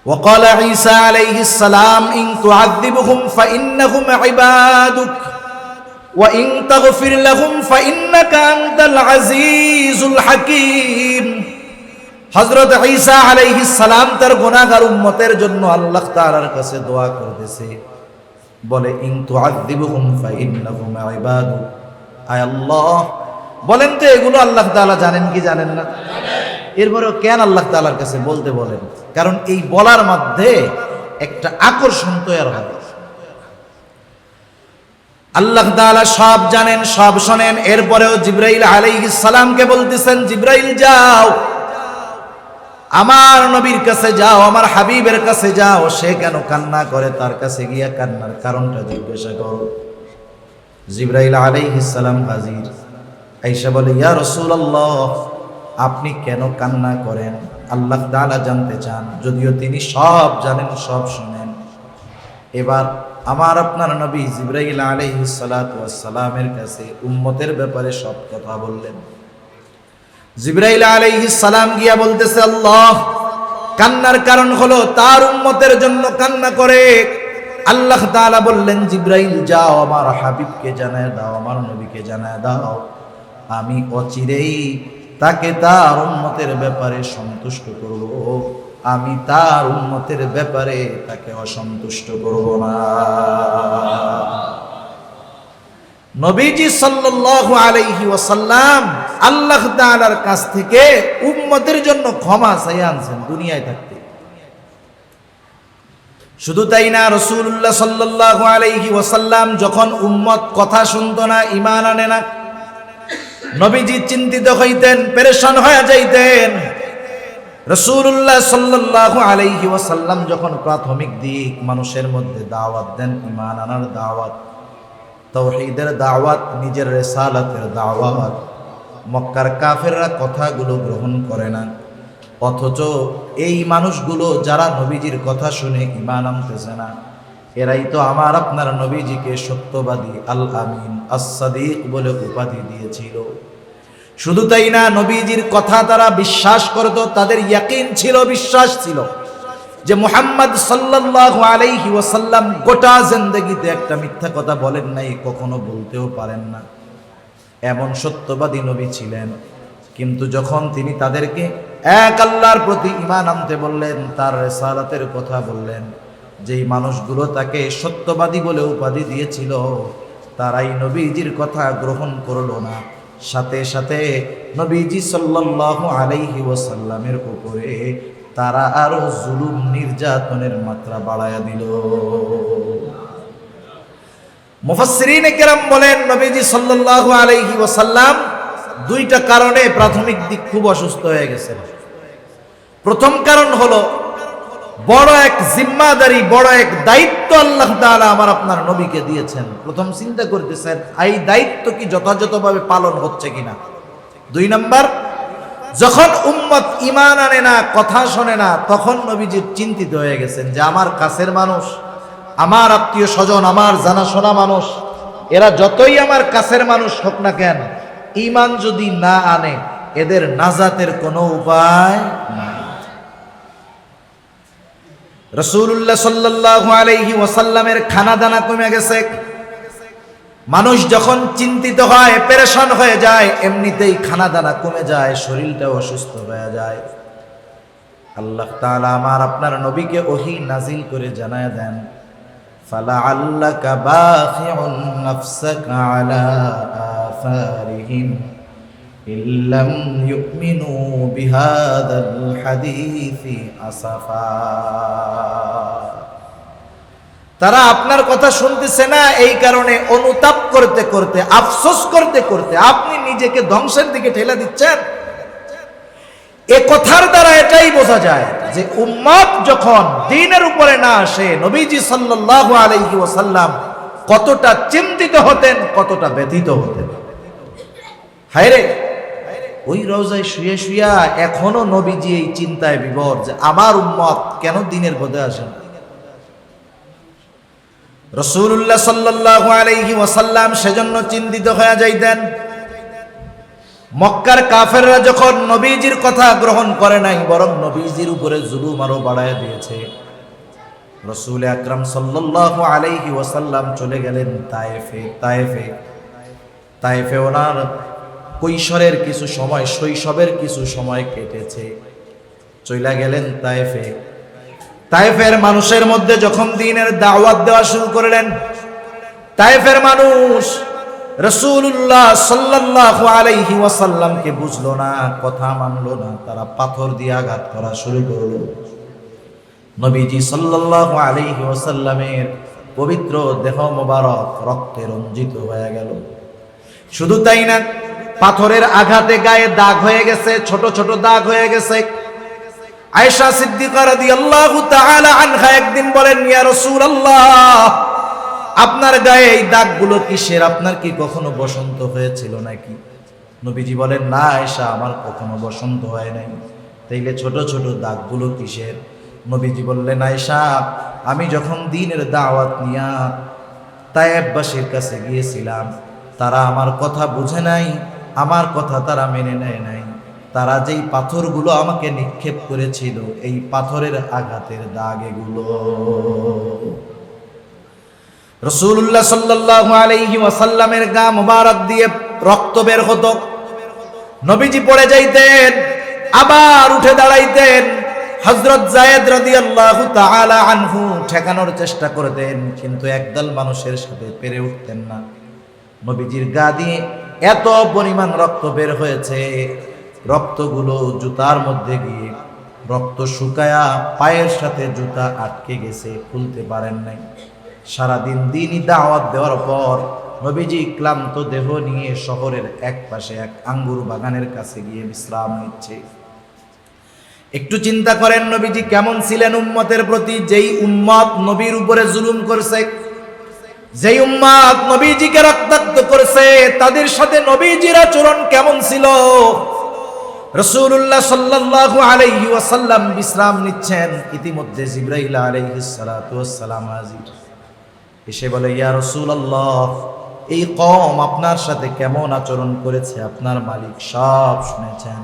وقال عيسى عليه السلام إن تعذبهم فإنهم عبادك وإن تغفر لهم فإنك أنت العزيز الحكيم। হযরত ঈসা আলাইহিস সালাম তার গুনাহগার উম্মতের জন্য আল্লাহ তাআলার কাছে দোয়া করতেছে, বলে ইন তুআযিবুহুম ফাইন্নাহুম ইবাদুক, আয় আল্লাহ, বলেন তো এগুলো আল্লাহ তাআলা জানেন কি জানেন না? এরপরেও কেন আল্লাহ তাআলার কাছে বলতে বলেন? কারণ এই বলার মধ্যে একটা আকর্ষণ তৈরি হয়। আল্লাহ তাআলা সব জানেন, সব শোনেন। এরপরেও জিবরাইল আলাইহিস সালামকে বলতেছেন, জিবরাইল যাও, আমার নবীর কাছে যাও, আমার হাবিবের কাছে যাও, সে কেন কান্না করে তার কাছে গিয়া কান্নার কারণটা জিজ্ঞাসা করো। জিবরাইল আলাইহিস সালাম হাজির, আয়েশা বলে, ইয়া রাসূলুল্লাহ, আপনি কেন কান্না করেন? আল্লাহ তাআলা জানতে চান, যদিও তিনি সব জানেন, সব শুনেন। এবার আমার আপনার নবী জিবরাইল আলাইহিস সালাতু ওয়াস সালামের কাছে উম্মতের ব্যাপারে সব কথা বললেন। জিবরাইল আলাইহিস সালাম গিয়া বলতেছে, আল্লাহ, কান্নার কারণ হলো তার উম্মতের জন্য কান্না করে। আল্লাহ তাআলা বললেন, জিবরাইল যাও, আমার হাবিবকে জানায় দাও, আমার নবীকে জানায় দাও, আমি অচিরেই তাকে তার উম্মতের ব্যাপারে সন্তুষ্ট করব, আমি তার উম্মতের ব্যাপারে তাকে অসন্তুষ্ট করব না। নবীজি সাল্লাল্লাহু আলাইহি ওয়াসাল্লাম আল্লাহ তাআলার কাছ থেকে উম্মতের জন্য ক্ষমা চাইয়া আনছেন দুনিয়ায় থাকতে। শুধু তাই না, রাসূলুল্লাহ সাল্লাল্লাহু আলাইহি ওয়াসাল্লাম যখন উম্মত কথা শুনতো না, ঈমান আনে না, নবীজি চিন্তিত হইতেন, পেরেশান হয়ে যাইতেন। রাসূলুল্লাহ সাল্লাল্লাহু আলাইহি ওয়াসাল্লাম যখন প্রাথমিক দিক মানুষের মধ্যে দাওয়াত দেন, ঈমান আনার দাওয়াত, তাওহীদের দাওয়াত, নিজের রিসালাতের দাওয়াত, মক্কার কাফেররা কথাগুলো গ্রহণ করে না। অথচ এই মানুষগুলো যারা নবীজির কথা শুনে ঈমান আনতেছে না, এরাই তো আমার আপনার নবীজিকে সত্যবাদী, আল আমিন, as-সাদিক বলে উপাধি দিয়েছিল। শুধু তাই না, নবীজির কথা তারা বিশ্বাস করত, তাদের ইয়াকিন ছিল, বিশ্বাস ছিল যে মুহাম্মদ সাল্লাল্লাহু আলাইহি ওয়াসাল্লাম গোটা জিন্দেগিতে একটা মিথ্যা কথা বলেন নাই, কখনো বলতেও পারেন না, এমন সত্যবাদী নবী ছিলেন। কিন্তু যখন তিনি তাদেরকে এক আল্লাহর প্রতি ঈমান আনতে বললেন, তার রিসালাতের কথা বললেন, যেই মানুষগুলো তাকে সত্যবাদী বলে উপাধি দিয়েছিল, তারাই নবীজির কথা গ্রহণ করলো না। সাথে সাথে নবীজি সাল্লাল্লাহু আলাইহি ওয়াসাল্লামের উপরে তারা আরো জুলুম নির্যাতনের মাত্রা বাড়ায়া দিল। মুফাসসিরিনে কেরাম বলেন, নবীজি সাল্লাল্লাহু আলাইহি ওয়াসাল্লাম দুইটা কারণে প্রাথমিক দিক খুব অসুস্থ হয়ে গেছেন। প্রথম কারণ হলো বড় এক জিম্মাদারি, বড় এক দায়িত্ব আল্লাহ তাআলা আমার আপনার নবীকে দিয়েছেন। প্রথম চিন্তা করতেছেন এই দায়িত্ব কি যথাযথভাবে পালন হচ্ছে কিনা। দুই নাম্বার, যখন উম্মত ঈমান আনে না, কথা শোনে না, তখন নবীজি চিন্তিত হয়ে গেছেন যে আমার কাছের মানুষ, আমার আত্মীয় স্বজন, আমার জানাশোনা মানুষ, এরা যতই আমার কাছের মানুষ হোক না কেন, ঈমান যদি না আনে, এদের নাজাতের কোনো উপায় নাই। রাসূলুল্লাহ সাল্লাল্লাহু আলাইহি ওয়াসাল্লামের খানা দানা কমে গেছে। মানুষ যখন চিন্তিত হয়, পেরেশান হয়ে যায়, এমনিতেই খানা দানা কমে যায়, শরীরটাও অসুস্থ হয়ে যায়। আল্লাহ তাআলা আমার আপনার নবীকে ওহী নাজিল করে জানায় দেন, ফালাআল্লাকা বাখিউন নাফসাকা আলা আসারিহিম ইল্লাম ইউমিনু বিহাদাল হাদিসি আসাফা। তারা আপনার কথা শুনতেছে না, এই কারণে অনুতাপ করতে করতে, আফসোস করতে করতে আপনি নিজেকে ধ্বংসের দিকে ঠেলে দিচ্ছেন। এ কথার দ্বারা এটাই বোঝা যায় যে উম্মত যখন দ্বীনের উপরে না আসে, নবীজি সাল্লাল্লাহু আলাইহি ওয়াসাল্লাম কতটা চিন্তিত হতেন, কতটা ব্যথিত হতেন। হায়রে, ওই রওজায় শুয়ে শুয়া এখনো নবীজি এই চিন্তায় বিভোর যে আমার উম্মত কেন দ্বীনের পথে আসে না। রাসূলুল্লাহ সাল্লাল্লাহু আলাইহি ওয়াসাল্লাম সেজন্য চিন্তিত হয়ে যাইতেন। মক্কার কাফেররা যখন নবীজির কথা গ্রহণ করে নাই, বরং নবীজির উপরে জুলুম আরো বাড়ায় দিয়েছে, রাসূল আকরাম সাল্লাল্লাহু আলাইহি ওয়াসাল্লাম চলে গেলেন তায়েফে ওনার কৈশোরের কিছু সময়, শৈশবের কিছু সময় কেটেছে। চলে গেলেন তায়েফের মানুষের মধ্যে যখন দ্বীনের দাওয়াত দেওয়া শুরু করলেন, তায়েফের মানুষ রাসূলুল্লাহ সাল্লাল্লাহু আলাইহি ওয়াসাল্লামকে বুঝলো না, কথা মানলো না, তারা পাথর দিয়ে আঘাত করা শুরু করলো। নবীজি সাল্লাল্লাহু আলাইহি ওয়াসাল্লামের পবিত্র দেহ মোবারক রক্তে রঞ্জিত হয়ে গেল। শুধু তাই না, পাথরের আঘাতে গায়ে দাগ হয়ে গেছে, ছোট ছোট দাগ হয়ে গেছে। আয়েশা সিদ্দিকা রাদিয়াল্লাহু তাআলা আনহা একদিন বলেন, ইয়া রাসূলুল্লাহ, আপনার গায়ে এই দাগগুলো কিসের? আপনার কি কখনো বসন্ত হয়েছিল নাকি? নবীজি বলেন, না আয়েশা, আমার কখনো বসন্ত হয় নাই। তাইলে ছোট ছোট দাগগুলো কিসের? নবীজি বললেন, আয়েশা, আমি যখন দ্বীনের দাওয়াত নিয়া তায়েফবাসীর কাছে গিয়েছিলাম, তারা আমার কথা বুঝে নাই, আমার কথা তারা মেনে নেয় নাই। তারা যেই পাথরগুলো আমাকে নিক্ষেপ করেছিল, এই পাথরের আঘাতের দাগ এগুলো। রাসূলুল্লাহ সাল্লাল্লাহু আলাইহি ওয়াসাল্লামের গা মুবারক দিয়ে রক্ত বের হতো। নবীজি পড়ে যাইতেন, আবার উঠে দাঁড়াইতেন। হযরত যায়েদ রাদিয়াল্লাহু তাআলা আনহু ঠেকানোর চেষ্টা করতেন, কিন্তু একদল মানুষের সাথে পেরে উঠতেন না। নবীজির গা দিয়ে এত পরিমাণ রক্ত বের হয়েছে, রক্তগুলো জুতার মধ্যে গিয়ে রক্ত শুকায়া পায়ের সাথে জুতা আটকে গেছে, খুলতে পারেন নাই। সারাদিন দ্বীনি দাওয়াত দেওয়ার পর নবীজি ক্লান্ত দেহ নিয়ে শহরের এক পাশে এক আঙ্গুর বাগানের কাছে গিয়ে বিশ্রাম নিচ্ছে। একটু চিন্তা করেন নবীজি কেমন ছিলেন উম্মতের প্রতি। যেই উম্মত নবীর উপরে জুলুম করছে, যেই উম্মত নবীজিকে রক্তাক্ত করছে, তাদের সাথে নবীজির আচরণ কেমন ছিল। রাসূলুল্লাহ সাল্লাল্লাহু আলাইহি ওয়াসাল্লাম বিশ্রাম নিচ্ছেন, ইতিমধ্যে জিবরাইল আলাইহিস সালাতু ওয়াস সালাম হাজির। এসে বলে, ইয়া রাসূলুল্লাহ, এই কওম আপনার সাথে কেমন আচরণ করেছে আপনার মালিক সব শুনেছেন।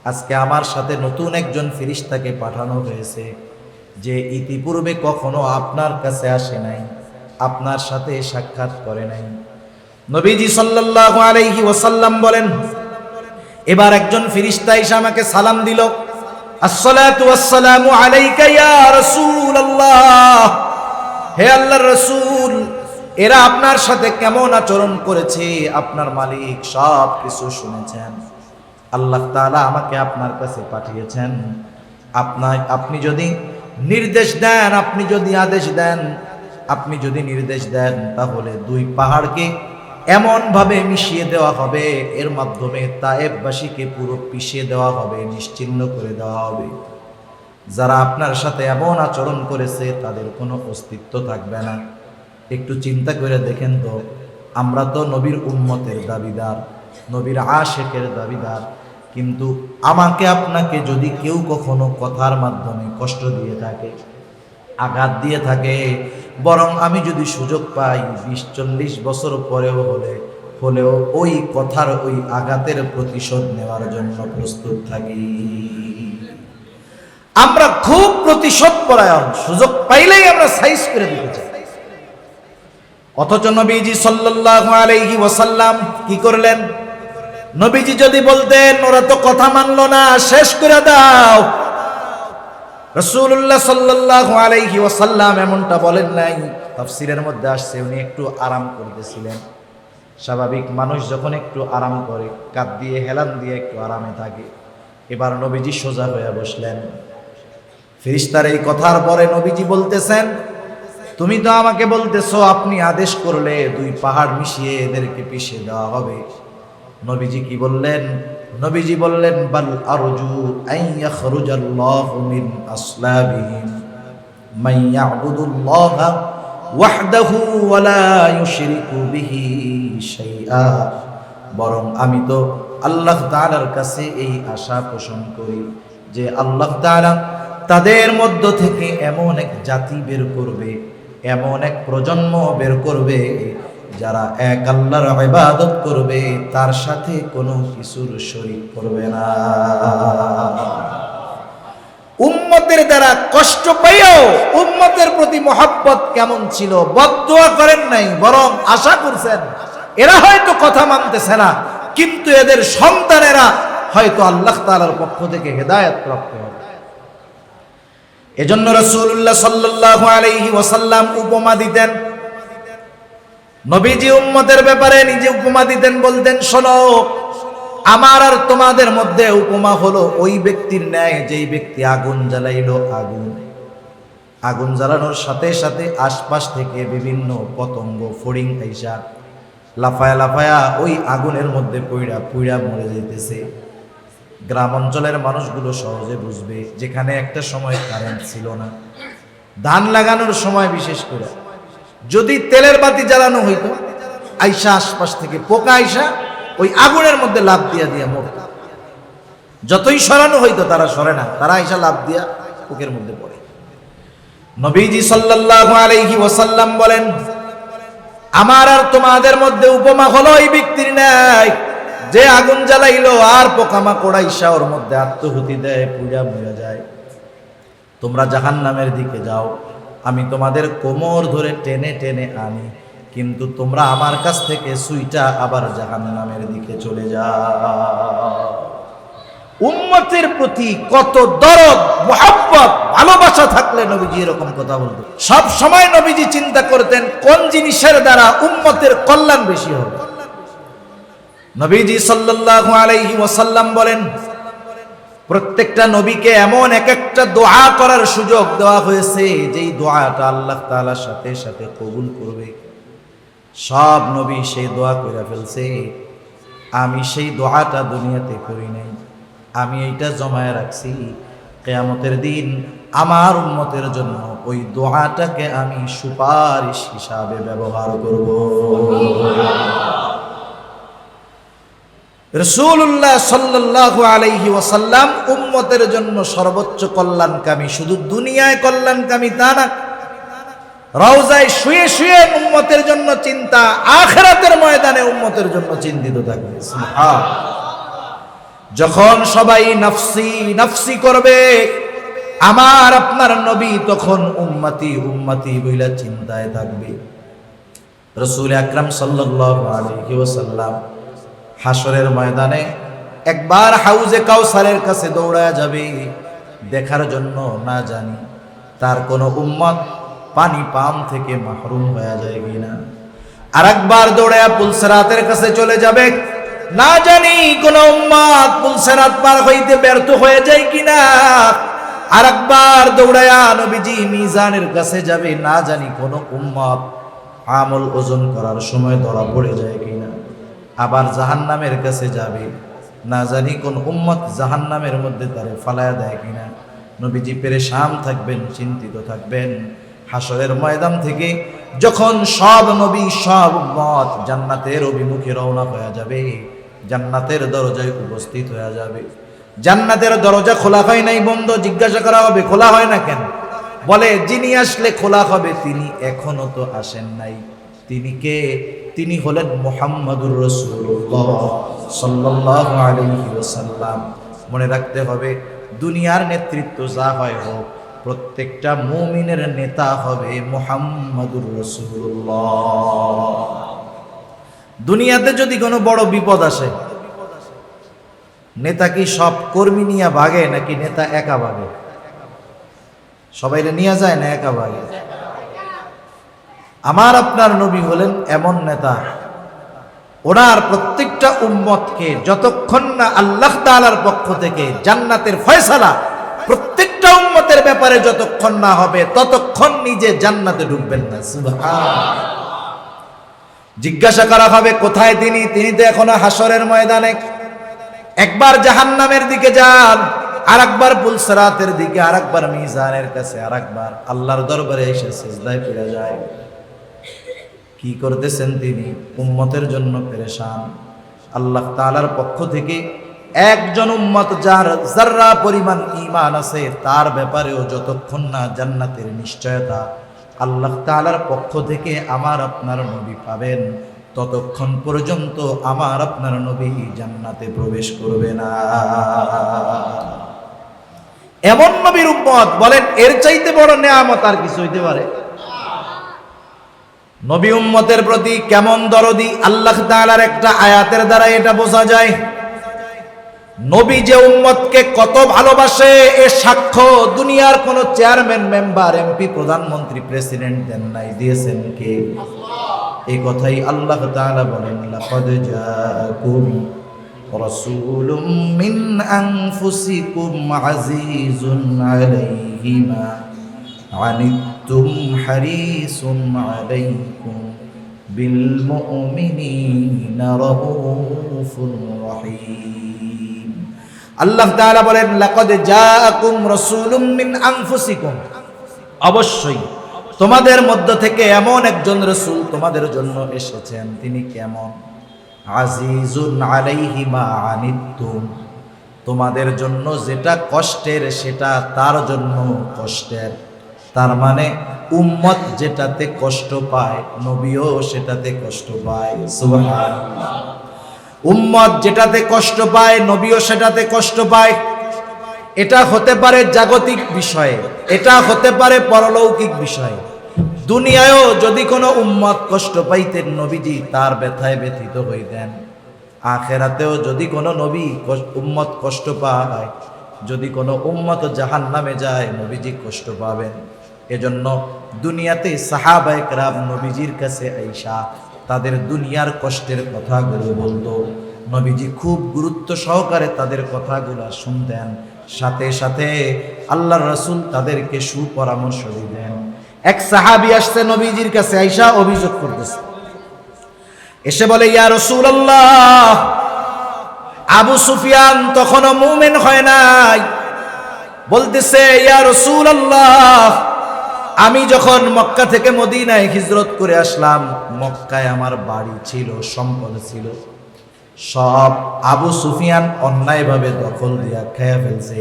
আজকে আমার সাথে নতুন একজন ফেরেশতাকে পাঠানো হয়েছে, যে ইতিপূর্বে কখনো আপনার কাছে আসে নাই, আপনার সাথে সাক্ষাৎ করে নাই। নবীজি সাল্লাল্লাহু আলাইহি ওয়াসাল্লাম বলেন, এবার একজন ফেরেশতা এসে আমাকে সালাম দিল, আসসালাতু ওয়াসসালামু আলাইকা ইয়া রাসূলুল্লাহ, হে আল্লাহর রাসূল, এরা আপনার সাথে কেমন আচরণ করেছে আপনার মালিক সব কিছু শুনেছেন। আল্লাহ তাআলা আমাকে আপনার কাছে পাঠিয়েছেন, আপনি যদি নির্দেশ দেন, আপনি যদি আদেশ দেন, আপনি যদি নির্দেশ দেন, তাহলে দুই পাহাড়কে এমন ভাবে মিশিয়ে দেওয়া হবে, এর মাধ্যমে তায়েববাসীকে পুরো পিষিয়ে দেওয়া হবে, নিশ্চিহ্ন করে দেওয়া হবে। যারা আপনার সাথে এমন আচরণ করেছে তাদের কোনো অস্তিত্ব থাকবে না। একটু চিন্তা করে দেখেন তো, আমরা তো নবীর উম্মতের দাবিদার, নবীর আশিকের দাবিদার, কিন্তু আমাকে আপনাকে যদি কেউ কখনো কথার মাধ্যমে কষ্ট দিয়ে থাকে, আঘাত দিয়ে থাকে, বরং আমি যদি সুযোগ পাই ২০-৪০ বছর পরেও হলেও ওই কথার ওই আঘাতের প্রতিশোধ নেওয়ার জন্য প্রস্তুত থাকি। আমরা খুব প্রতিশোধ পরায়ণ, সুযোগ পাইলেই আমরা সাইজ করে দিতে চাই। অথচ নবীজি সাল্লাল্লাহু আলাইহি ওয়াসাল্লাম কি করলেন? নবীজি যদি বলতেন ওরা তো কথা মানলো না, শেষ করে দাও, রাসূলুল্লাহ সাল্লাল্লাহু আলাইহি ওয়াসাল্লাম এমনটা বলেন নাই। তাফসীরের মধ্যে আসছে উনি একটু আরাম করতেছিলেন। স্বাভাবিক মানুষ যখন একটু আরাম করে, কাঁধ দিয়ে হেলান দিয়ে একটু আরামে থাকে। এবার নবীজি সোজা হয়ে বসলেন। ফেরেশতার এই কথার পরে নবীজি বলতেছেন, তুমি তো আমাকে বলতেছো আপনি আদেশ করলে দুই পাহাড় মিশিয়ে এদেরকে পিষে দেওয়া হবে। নবীজি কি বললেন? নবীজি বললেন, বাল আরজু আন ইয়াখরুজাল্লাহু মিন আসলাবিহিম মান ইয়াবুদুল্লাহা ওয়াহদাহু ওয়া লা ইউশরিকু বিহি শাইআ। বরং আমি তো আল্লাহ তাআলার কাছে এই আশা পোষণ করি যে আল্লাহ তাআলা তাদের মধ্য থেকে এমন এক জাতি বের করবে, এমন এক প্রজন্ম বের করবে যারা এক আল্লাহর ইবাদত করবে, তার সাথে কোনো কিছুর শরীক করবে না। উম্মতের দ্বারা কষ্ট পাইও উম্মতের প্রতি মহব্বত কেমন ছিল, বদদুয়া করেন নাই, বরং আশা করছেন এরা হয়তো কথা মানতেছে না, কিন্তু এদের সন্তানেরা হয়তো আল্লাহ তাআলার পক্ষ থেকে হেদায়েত প্রাপ্ত হবে। এজন্য রাসূলুল্লাহ সাল্লাল্লাহু আলাইহি ওয়াসাল্লাম উপমা দিতেন। নবীজি উম্মতের ব্যাপারে নিজে উপমা দিতেন, বলতেন, শোনো, আমার আর তোমাদের মধ্যে উপমা হলো ওই ব্যক্তির ন্যায় যেই ব্যক্তি আগুন জ্বালাইলো। আগুন জ্বালানোর সাথে সাথে আশপাশ থেকে বিভিন্ন পতঙ্গ ফড়িং আইসা লাফায়া লাফায়া ওই আগুনের মধ্যে পুইড়া মরে যাইতেছে। গ্রাম অঞ্চলের মানুষগুলো সহজে বুঝবে, যেখানে একটা সময় কারেন্ট ছিল না, ধান লাগানোর সময় বিশেষ করে যদি তেলের বাতি জ্বালানো হইতো, আইসা আশপাশ থেকে পোকা আইসা ওই আগুনের মধ্যে লাফ দিয়া মরত। যতই সরানো হইতো তারা সরে না, তারা আইসা লাফ দিয়া পোকের মধ্যে পড়ে। নবীজি সাল্লাল্লাহু আলাইহি ওয়াসাল্লাম বলেন, আমার আর তোমাদের মধ্যে উপমা হলো এই ব্যক্তির ন্যায় যে আগুন জ্বালাইলো আর পোকামাকড় আইসা ওর মধ্যে আত্মহুতি দেয়, পুড়া মরে যায়। তোমরা জাহান্নামের দিকে যাও, আমি তোমাদের কোমর ধরে টেনে টেনে আনি, কিন্তু তোমরা আমার কাছ থেকে সুইটা আবার জাহান্নামের দিকে চলে যাও। উম্মতের প্রতি কত দরদ, মুহাব্বত, ভালোবাসা থাকলে নবীজি এরকম কথা বলতেন। সব সময় নবীজি চিন্তা করতেন কোন জিনিসের দ্বারা উম্মতের কল্যাণ বেশি হবে। নবীজি সাল্লাল্লাহু আলাইহি ওয়াসাল্লাম বলেন, প্রত্যেকটা নবীকে এমন এক একটা দোয়া করার সুযোগ দেওয়া হয়েছে যেই দোয়াটা আল্লাহ তাআলার সাথে সাথে কবুল করবে। সব নবী সেই দোয়া করে ফেলছে, আমি সেই দোয়াটা দুনিয়াতে করি নাই, আমি এইটা জমায়ে রাখছি, কিয়ামতের দিন আমার উম্মতের জন্য ওই দোয়াটাকে আমি সুপারিশ হিসাবে ব্যবহার করব। রাসূলুল্লাহ সাল্লাল্লাহু আলাইহি ওয়াসাল্লাম উম্মতের জন্য সর্বোচ্চ কল্যাণকামী, শুধু দুনিয়ায় কল্যাণকামী তা না, রওজায় শুয়ে শুয়ে উম্মতের জন্য চিন্তা, আখিরাতের ময়দানে উম্মতের জন্য চিন্তিত থাকবে। সুবহানাল্লাহ। যখন সবাই নফসি নফসি করবে, আমার আপনার নবী তখন উম্মতি উম্মতি বইলা চিন্তায় থাকবে। রাসূল আকরাম সাল্লাল্লাহু আলাইহি ওয়াসাল্লাম হাসরের ময়দানে একবার হাউজে কাউসারের কাছে দৌড়ায়া যাবে, দেখার জন্য না জানি তার কোনো উম্মত পানি পাম থেকে মাহরুম হয়ে যায় কিনা। আরেকবার দৌড়ায়া পুলসিরাতের কাছে চলে যাবে, না জানি কোন উম্মত পুলসিরাত পার হইতে ব্যর্থ হয়ে যায় কিনা। আরেকবার দৌড়ায়া নবীজি মিজানের কাছে যাবে, না জানি কোন উম্মত আমল ওজন করার সময় ধরা পড়ে যায় কিনা। আবার জাহান্নামের কাছে যাবে, না জানি কোন উম্মত জাহান্নামের মধ্যে তারে ফালায়া দেয় কিনা। নবীজি পেরেশান থাকবেন, চিন্তিত থাকবেন। হাসরের ময়দান থেকে যখন সব নবী সব উম্মত জান্নাতের অভিমুখে রওনা হয়ে যাবে, জান্নাতের দরজায় উপস্থিত হয়ে যাবে। জান্নাতের দরজা খোলা হয় নাই, বন্ধ। জিজ্ঞাসা করা হবে খোলা হয় না কেন? বলে যিনি আসলে খোলা হবে তিনি এখনো তো আসেন নাই। তিনি কে? তিনি হলেন মুহাম্মাদুর রাসূলুল্লাহ সাল্লাল্লাহু আলাইহি ওয়াসাল্লাম। মনে রাখতে হবে, দুনিয়ার নেতৃত্ব যা হয় হোক, প্রত্যেকটা মুমিনের নেতা হবে মুহাম্মাদুর রাসূলুল্লাহ। দুনিয়াতে যদি কোনো বড় বিপদ আসে, নেতা কি সব কর্মী নিয়ে ভাগে নাকি নেতা একা ভাগে? সবাইরে নিয়ে যায় না একা ভাগে? আমার আপনার নবী হলেন এমন নেতা, ওনার প্রত্যেকটা উম্মতকে যতক্ষণ না আল্লাহ তাআলার পক্ষ থেকে জান্নাতের ফয়সালা প্রত্যেকটা উম্মতের ব্যাপারে যতক্ষণ না হবে, ততক্ষণ নিজে জান্নাতে ঢুকবেন না। সুবহানাল্লাহ। জিজ্ঞাসা করা হবে কোথায় তিনি? তিনি তো এখনো হাসরের ময়দানে। একবার জাহান্নামের দিকে যান, আরেকবার পুলসিরাতের দিকে, আরেকবার মিজানের কাছে, আরেকবার আল্লাহর দরবারে এসে সিজদায় পড়ে যায়। কি করতেছেন তিনি? উম্মতের জন্য পেরেশান। আল্লাহ তাআলার পক্ষ থেকে একজন উম্মত যার যাররা পরিমাণ ঈমান আছে, তার ব্যাপারেও যতক্ষণ না জান্নাতের নিশ্চয়তা আল্লাহ তাআলার পক্ষ থেকে আমার আপনার নবী পাবেন, ততক্ষণ পর্যন্ত আমার আপনার নবী জান্নাতে প্রবেশ করবে না। এমন নবীর উম্মত, বলেন এর চাইতে বড় নেয়ামত আর কিছু হইতে পারে? নবী উম্মতের প্রতি কেমন দরদি, আল্লাহ তাআলার একটা আয়াতের দ্বারা এটা বোঝা যায়। নবী যে উম্মতকে কত ভালোবাসে, এ সাক্ষ্য দুনিয়ার কোন চেয়ারম্যান, মেম্বার, এমপি, প্রধানমন্ত্রী, প্রেসিডেন্ট দেন নাই, দিয়েছেন কে? এই কথাই আল্লাহ তাআলা বলেন, লাকাদ জাআকুম রাসূলুম মিন আনফুসিকুম আজিজুন আলাইহি মা আনিতুম হারিসুন আলাইকুম বিল মুমিনিনা রাউফুর রহিম। আল্লাহ তাআলা বলেন, লাকাদ জাআকুম রাসূলুম মিন আনফুসিকুম, অবশ্যই তোমাদের মধ্য থেকে এমন একজন রাসূল তোমাদের জন্য এসেছেন। তিনি কেমন? আজিজুন আলাইহি মা আনিতুম, তোমাদের জন্য যেটা কষ্টের সেটা তার জন্য কষ্টের। তার মানে উম্মত যেটাতে কষ্ট পায়, নবীও সেটাতে কষ্ট পায়। সুবহানাল্লাহ। উম্মত যেটাতে কষ্ট পায়, নবীও সেটাতে কষ্ট পায়। এটা হতে পারে জাগতিক বিষয়ে, এটা হতে পারে পরলৌকিক বিষয়ে। দুনিয়ায়ও যদি কোনো উম্মত কষ্ট পাইতেন, নবীজি তার ব্যথায় ব্যথিত হইতেন। আখেরাতেও যদি কোনো নবী উম্মত কষ্ট পায়, যদি কোনো উম্মত জাহান্নামে যায়, নবীজি কষ্ট পাবেন। এজন্য দুনিয়াতে সাহাবায়ে কেরাম নবীজির কাছে আইসা তাদের দুনিয়ার কষ্টের কথাগুলো বলতো। নবীজি খুব গুরুত্ব সহকারে তাদের কথাগুলো শুনতেন, সাথে সাথে আল্লাহর রাসূল তাদেরকে সুপরামর্শ দিতেন। এক সাহাবী আসছে নবীজির কাছে, আইসা অভিযোগ করতেছে। এসে বলে, ইয়া রাসূলুল্লাহ, আবু সুফিয়ান তখনও মুমিন হয় নাই। বলতেছে, ইয়া রাসূলুল্লাহ, আমি যখন মক্কা থেকে মদিনায় হিজরত করে আসলাম, মক্কায় আমার বাড়ি ছিল, সম্পদ ছিল। সব আবু সুফিয়ান অন্যায়ভাবে দখল দিয়া খেয়ে ফেলছে।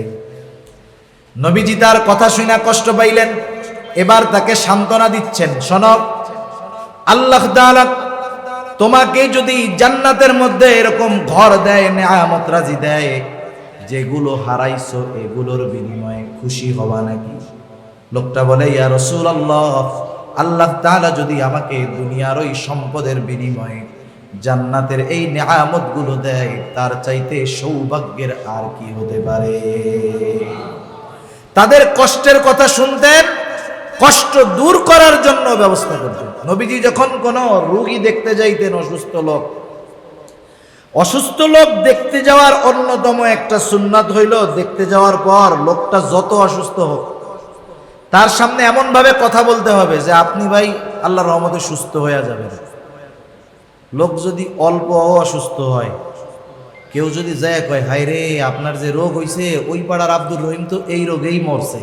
নবীজি তার কথা শুনে কষ্ট পাইলেন, এবার তাকে সান্ত্বনা দিচ্ছেন, শোনো, আল্লাহ তাআলা তোমাকে যদি জান্নাতের মধ্যে এরকম ঘর দেয়, নেয়ামত রাজি দেয়, যেগুলো হারাইছো এগুলোর বিনিময়ে খুশি হবা নাকি? লোকটা বলে, ইয়া রাসূলুল্লাহ, আল্লাহ তাআলা যদি আমাকে দুনিয়ার ওই সম্পদের বিনিময়ে জান্নাতের এই নেয়ামতগুলো দেয়, তার চাইতে সৌভাগ্যের আর কি হতে পারে? তাদের কষ্টের কথা শুনতেন, কষ্ট দূর করার জন্য ব্যবস্থা করতেন। নবীজি যখন কোনো রোগী দেখতে যাইতেন, অসুস্থ লোক দেখতে যাওয়ার অন্যতম একটা সুন্নাত হইল, দেখতে যাওয়ার পর লোকটা যত অসুস্থ হোক তার সামনে এমন ভাবে কথা বলতে হবে যে আপনি ভাই আল্লাহর রহমতে সুস্থ হয়ে যাবেন। লোক যদি অল্প অসুস্থ হয়, কেউ যদি যায় কয়, হাই রে আপনার যে রোগ হইছে, ওই পাড়ার আব্দুর রহিম তো এই রোগেই মরছে,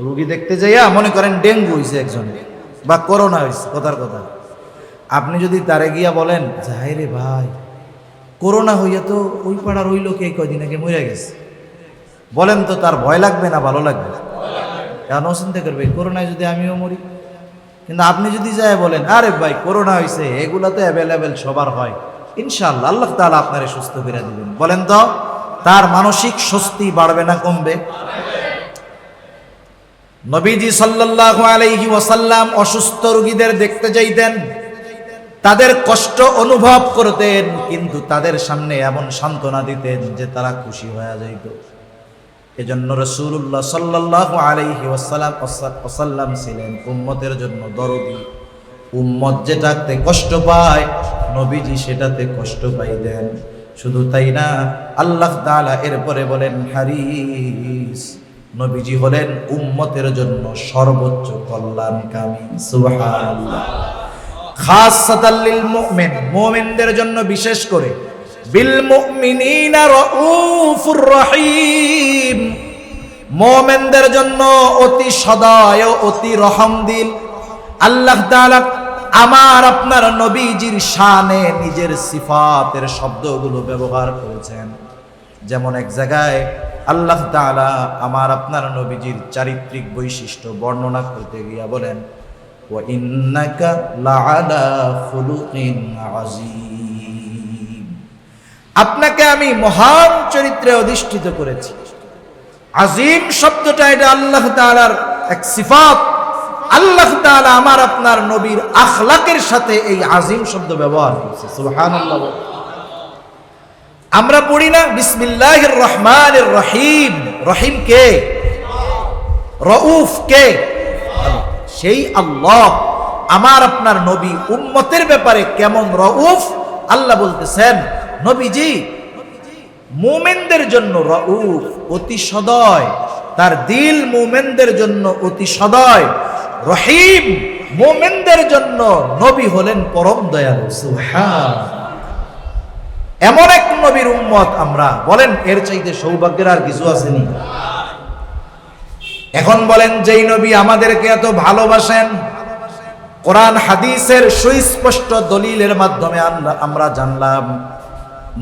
রোগী দেখতে যাইয়া মনে করেন ডেঙ্গু হইছে একজনের বা করোনা হইছে, কথার কথা, আপনি যদি তারে গিয়া বলেন যে হাই রে ভাই করোনা হইয়া তো ওই পাড়ার ওই লোকে কয়দিন আগে মরে গেছে, বলেন তো তার ভয় লাগবে না ভালো লাগবে? কেন চিন্তা করবে করোনায় যদি আমিও মরি? কিন্তু আপনি যদি যায় বলেন, আরে ভাই করোনা হয়েছে, এগুলা তো অ্যাভেলেবেল সবার হয়, ইনশাআল্লাহ আল্লাহ তাআলা আপনারে সুস্থ করে দিবেন, বলেন তো তার মানসিক স্বস্তি বাড়বে না কমবে? নবীজি সাল্লাল্লাহু আলাইহি ওয়াসাল্লাম অসুস্থ রোগীদের দেখতে যাইতেন, তাদের কষ্ট অনুভব করতেন, কিন্তু তাদের সামনে এমন সান্ত্বনা দিতেন যে তারা খুশি হয়ে যাইত। এজন্য রাসূলুল্লাহ সাল্লাল্লাহু আলাইহি ওয়াসাল্লাম ছিলেন উম্মতের জন্য দরদি। উম্মত যেটাতে কষ্ট পায় নবীজি সেটাতে কষ্ট পাইতেন। শুধু তাই না, আল্লাহ তাআলা এরপরে বলেন হারিস, নবীজি হলেন উম্মতের জন্য সর্বোচ্চ কল্যাণকামী। সুবহানাল্লাহ। খাসসাতাল লিল মুমিন, মুমিনদের জন্য বিশেষ করে, বিল মুমিনিনা রাউফুর রহিম, মুমিনদের জন্য অতি সদয় ও অতি রহমদিল। আল্লাহ তাআলা আমার আপনার নবীজির শানে নিজের সিফাতের শব্দগুলো ব্যবহার করেছেন। যেমন এক জায়গায় আল্লাহ তাআলা আমার আপনার নবীজির চারিত্রিক বৈশিষ্ট্য বর্ণনা করতে গিয়া বলেন, ওয়া ইন্নাকা লাআলা খুলুকিন আযীম, আপনাকে আমি মহান চরিত্রে অধিষ্ঠিত করেছি। আজিম শব্দটা এটা আল্লাহ তাআলার এক সিফাত। আল্লাহ তাআলা আমার আপনার নবীর আখলাকের সাথে এই আজিম শব্দ ব্যবহার করেছে। সুবহানাল্লাহ। আমরা পড়ি না বিসমিল্লাহির রহমানির রহিম, রহিম কে? রউফ কে? সেই আল্লাহ। আমার আপনার নবী উম্মতের ব্যাপারে কেমন রউফ, আল্লাহ বলতেছেন নবীজি মুমিনদের জন্য রউফ, অতি সদয়, তার দিল মুমিনদের জন্য অতি সদয়। রহিম, মুমিনদের জন্য নবী হলেন পরম দয়ালু। সুবহানাল্লাহ। এমন এক নবীর উম্মত আমরা, বলেন এর চাইতে সৌভাগ্যের আর কিছু আসেনি? এখন বলেন, যেই নবী আমাদেরকে এত ভালোবাসেন, কোরআন হাদিসের সুস্পষ্ট দলিলের মাধ্যমে আমরা জানলাম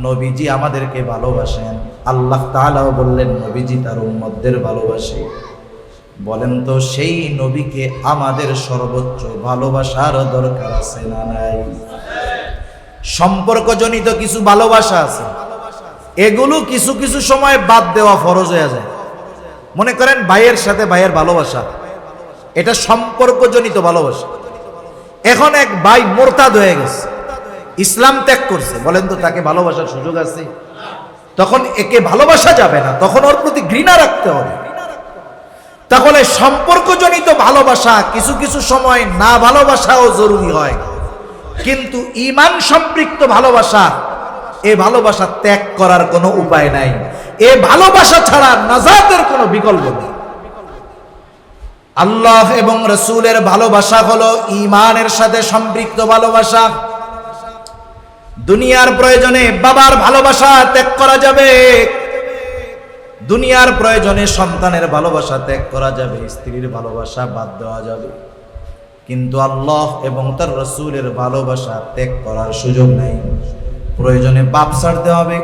নবীজি আমাদেরকে ভালোবাসেন। আল্লাহ তাআলাও বললেন নবীজি তার উম্মতদের ভালোবাসে। বলেন তো সেই নবীকে আমাদের সর্বোচ্চ ভালোবাসার দরকার আছে না নাই? সম্পর্কজনিত কিছু ভালোবাসা আছে, এগুলো কিছু কিছু সময় বাদ দেওয়া ফরজ হয়ে যায়। মনে করেন ভাইয়ের সাথে ভাইয়ের ভালোবাসা, এটা সম্পর্কজনিত ভালোবাসা। এখন এক ভাই মোরতাদ হয়ে গেছে, ইসলাম ত্যাগ করছে, বলেন তো তাকে ভালোবাসার সুযোগ আছে? তখন একে ভালোবাসা যাবে না, তখন ওর প্রতি ঘৃণা রাখতে হবে। তাহলে সম্পর্কজনিত ভালোবাসা কিছু কিছু সময় না ভালোবাসাও জরুরি হয়, কিন্তু ঈমান সম্পৃক্ত ভালোবাসা, এই ভালোবাসা ত্যাগ করার কোনো উপায় নাই। এই ভালোবাসা ছাড়া নাজাতের কোনো বিকল্প নেই। আল্লাহ এবং রাসূলের ভালোবাসা হলো ঈমানের সাথে সম্পৃক্ত ভালোবাসা। দুনিয়ার প্রয়োজনে বাবার ভালোবাসা ত্যাগ করা যাবে, দুনিয়ার প্রয়োজনে সন্তানের ভালোবাসা ত্যাগ করা যাবে, স্ত্রীর ভালোবাসা বাদ দেওয়া যাবে, কিন্তু আল্লাহ এবং তার রাসূলের ভালোবাসা ত্যাগ করার সুযোগ নাই। প্রয়োজনে বাপ ছাড়তে হবে,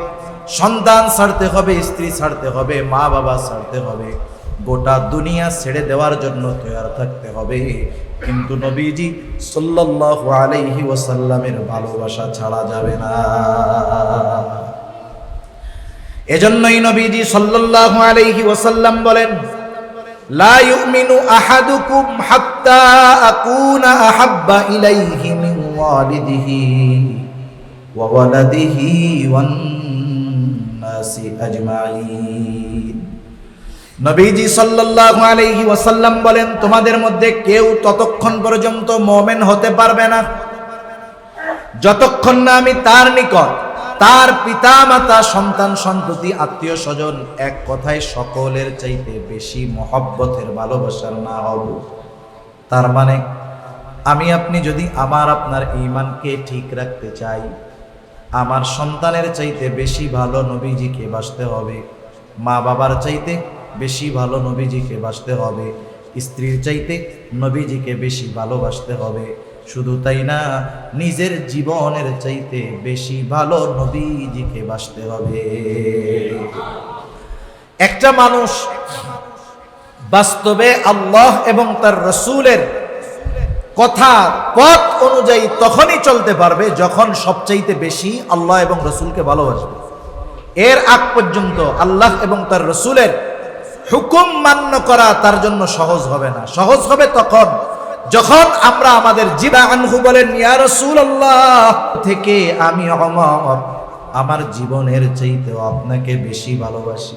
সন্তান ছাড়তে হবে, স্ত্রী ছাড়তে হবে, মা বাবা ছাড়তে হবে, গোটা দুনিয়া ছেড়ে দেওয়ার জন্য তৈরি থাকতে হবে। কিন্তু নবীজি সাল্লাল্লাহু আলাইহি ওয়াসাল্লামের ভালোবাসা ছাড়া যাবে না। এজন্যই নবীজি সাল্লাল্লাহু আলাইহি ওয়াসাল্লাম বলেন, লা ইউমিনু আহাদুকুম হাত্তা আকুনা আহাব্বা ইলাইহি মিন ওয়ালিদিহি ওয়া ওয়ালাদিহি ওয়ান নাসি আজমাইন। নবীজি সাল্লাল্লাহু আলাইহি ওয়াসাল্লাম বলেন, তোমাদের মধ্যে কেউ ততক্ষণ পর্যন্ত মুমিন হতে পারবে না যতক্ষণ না আমি তার নিকট তার পিতা মাতা, সন্তান সন্ততি, আত্মীয় স্বজন, এক কথায় সকলের চাইতে বেশি মহব্বতের ভালোবাসার না হব। তার মানে আমি আপনি যদি আমার আপনার ঈমানকে ঠিক রাখতে চাই, আমার সন্তানের চাইতে বেশি ভালো নবীজিকে বাসতে হবে, মা বাবার চাইতে বেশি ভালো নবীজিকে বাসতে হবে, স্ত্রীর চাইতে নবীজিকে বেশি ভালোবাসতে হবে। শুধু তাই না, নিজের জীবনের চাইতে বেশি ভালো নবীজিকে বাসতে হবে। একটা মানুষ বাস্তবে আল্লাহ এবং তার রাসূলের কথা পথ অনুযায়ী তখনই চলতে পারবে যখন সবচাইতে বেশি আল্লাহ এবং রাসূলকে ভালোবাসবে। এর আগ পর্যন্ত আল্লাহ এবং তার রাসূলের হুকুম মান্য করা তার জন্য সহজ হবে না। সহজ হবে তখন যখন আমরা আমাদের জীবন আনহু বলেন, ইয়া রাসূলুল্লাহ, থেকে আমি ওমর আমার জীবনের চাইতেও আপনাকে বেশি ভালোবাসি।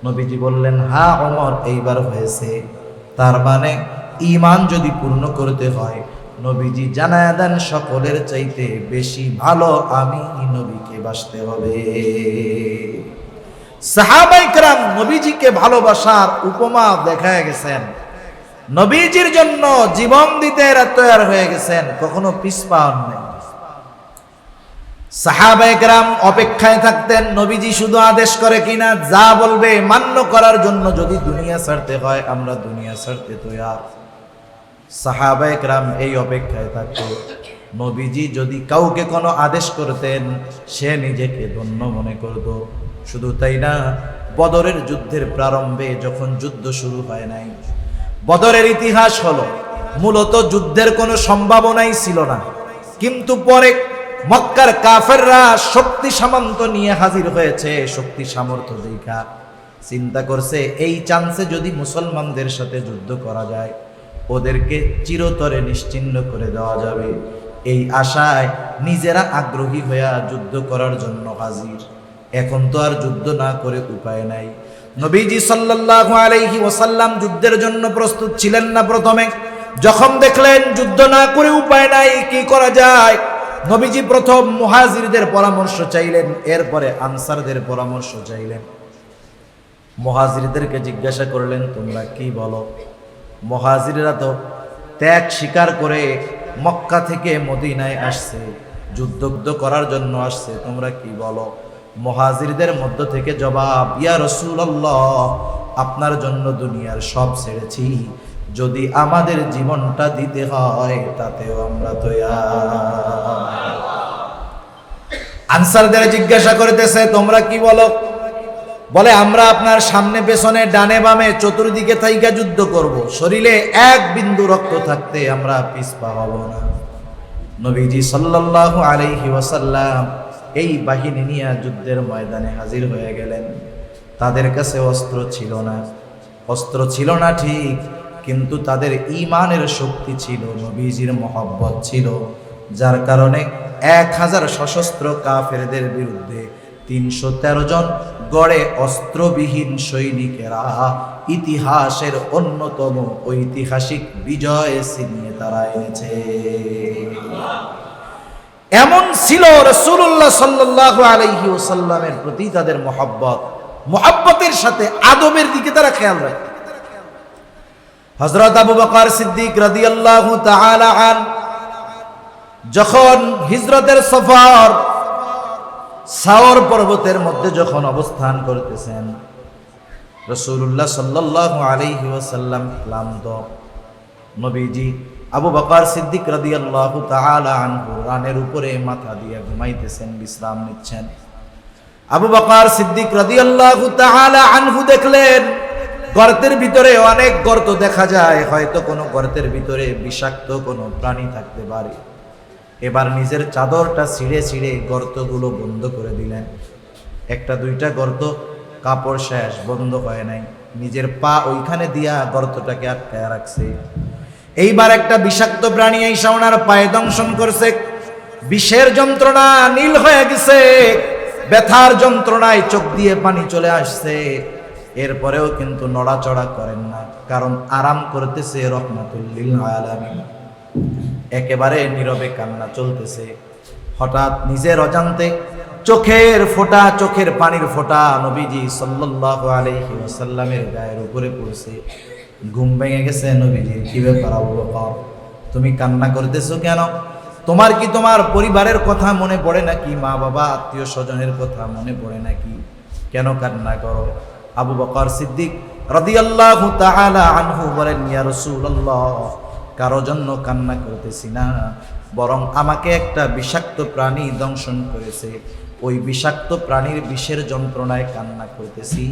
নবীজি বললেন, হ্যাঁ ওমর, এইবার হয়েছে। তার মানে ঈমান যদি পূর্ণ করতে হয়, নবীজি জানায়া দেন সকলের চাইতে বেশি ভালো আমি নবীকে বাসতে হবে। সাহাবায়ে কেরাম নবীজিকে ভালোবাসার উপমা দেখায় গেছেন, নবীজির জন্য জীবন দিতে এরা তৈরি হয়ে গেছেন, কখনো পিছপা নেই। সাহাবায়ে কেরাম অপেক্ষায় থাকতেন নবীজি শুধু আদেশ করে কিনা, যা বলবে মান্য করার জন্য যদি দুনিয়া ছাড়তে হয় আমরা দুনিয়া ছাড়তে তৈরি। সাহাবায়ে কেরাম এই অপেক্ষায় থাকতো নবীজি যদি কাউকে কোনো আদেশ করতেন সে নিজেকে ধন্য মনে করত। শুধু তাই না, বদরের যুদ্ধের প্রারম্ভে যখন যুদ্ধ শুরু হয় নাই, বদরের ইতিহাস হলো মূলত যুদ্ধের কোনো সম্ভাবনাই ছিল না, কিন্তু পরে মক্কার কাফেররা শক্তি সামন্ত নিয়ে হাজির হয়েছে। শক্তি সামর্থ্য দেখা চিন্তা করছে এই চান্সে যদি মুসলমানদের সাথে যুদ্ধ করা যায় ওদেরকে চিরতরে নিশ্চিহ্ন করে দেওয়া যাবে। এই আশায় নিজেরা আগ্রহী হইয়া যুদ্ধ করার জন্য হাজির। এখন তো আর যুদ্ধ না করে উপায় নাই। নবীজি সাল্লাল্লাহু আলাইহি ওয়াসাল্লাম যুদ্ধের জন্য প্রস্তুত ছিলেন না। প্রথমে যখন দেখলেন যুদ্ধ না করে উপায় নাই, কি করা যায়, নবীজি প্রথম মুহাজিরদের পরামর্শ চাইলেন, এরপরে আনসারদের পরামর্শ চাইলেন। মুহাজিরদেরকে জিজ্ঞাসা করলেন, তোমরা কি বলো? মুহাজিররা তো ত্যাগ স্বীকার করে মক্কা থেকে মদিনায় আসছে, যুদ্ধ করার জন্য আসছে, তোমরা কি বলো? মুহাজিরদের মধ্য থেকে জবাব, ইয়া রাসূলুল্লাহ, আপনার জন্য দুনিয়ার সব ছেড়েছি, যদি আমাদের জীবনটা দিতে হয় তাতেও আমরা তৈয়ার। আনসারদের জিজ্ঞাসা করতেছে, তোমরা কি বলো? বলে, আমরা আপনার সামনে পেছনে ডানে বামে চতুর্দিকে থাইকা যুদ্ধ করব, শরীরে এক বিন্দু রক্ত থাকতে আমরা পিছপা হব না। নবীজি সাল্লাল্লাহু আলাইহি ওয়াসাল্লাম এই বাহিনী নিয়ে যুদ্ধের ময়দানে হাজির হয়ে গেলেন। তাদের কাছে অস্ত্র ছিল না, অস্ত্র ছিল না ঠিক, কিন্তু তাদের ঈমানের শক্তি ছিল, নবীজির মহব্বত ছিল, যার কারণে 1000 সশস্ত্র কাফেরদের বিরুদ্ধে 313 জন গড়ে অস্ত্রবিহীন সৈনিকেরা ইতিহাসের অন্যতম ঐতিহাসিক বিজয় ছিনিয়ে তারা এনেছে। এমন ছিল রাসূলুল্লাহ সাল্লাল্লাহু আলাইহি ওয়াসাল্লামের প্রতি তাদের মহব্বতের সাথে আদবের দিকে তারা খেয়াল রাখে। হযরত আবু বকর সিদ্দিক রাদিয়াল্লাহু তাআলা আন যখন হিজরতের সফর সাওর পর্বতের মধ্যে যখন অবস্থান করতেছেন, রাসূলুল্লাহ সাল্লাল্লাহু আলাইহি ওয়াসাল্লাম ক্লান্ত, নবীজি আবু বকর সিদ্দিক রাদিয়াল্লাহু তাআলা আনহু রানের উপরে মাথা দিয়ে ঘুমাইতেছেন, বিশ্রাম নিচ্ছেন। আবু বকর সিদ্দিক রাদিয়াল্লাহু তাআলা আনহু দেখলেন গর্তের ভিতরে অনেক গর্ত দেখা যায়, হয়তো কোনো গর্তের ভিতরে বিষাক্ত কোনো প্রাণী থাকতে পারে। এবার নিজের চাদরটা ছিঁড়ে ছিঁড়ে গর্তগুলো বন্ধ করে দিলেন। একটা দুইটা গর্ত, কাপড় শেষ, বন্ধ হয় নাই, নিজের পা ওইখানে দিয়া গর্তটাকে আটকায় রাখছে। এইবার একটা বিষাক্ত প্রাণী এসে ওনার পায়ে দংশন করছে। বিষের যন্ত্রণা, নীল হয়ে গেছে, ব্যথার যন্ত্রণায় চোখ দিয়ে পানি চলে আসছে। এরপরেও কিন্তু নড়াচড়া করেন না, কারণ আরাম করতেছে রহমাতুল লিল আলামিন। একেবারে নীরবে কান্না চলতেছে। হঠাৎ নিজের অজান্তে চোখের ফোঁটা, চোখের পানির ফোঁটা নবীজি সাল্লাল্লাহু আলাইহি ওয়াসাল্লামের গায়ের উপরে পড়ছে। ঘুম ভেঙে গেছে নবীজি। কি ব্যাপার আবু বকর, তুমি কান্না করতেছো কেন? তোমার কি তোমার পরিবারের কথা মনে পড়ে নাকি? মা বাবা আত্মীয় স্বজনের কথা মনে পড়ে নাকি? কেন কান্না করো? আবু বকর সিদ্দিক রাদিয়াল্লাহু তাআলা আনহু বলেন, ইয়া রাসূলুল্লাহ, কারো জন্য কান্না করতেছি না, বরং আমাকে একটা বিষাক্ত প্রাণী দংশন করেছে, ওই বিষাক্ত প্রাণীর বিষের যন্ত্রণায় কান্না করতেছি।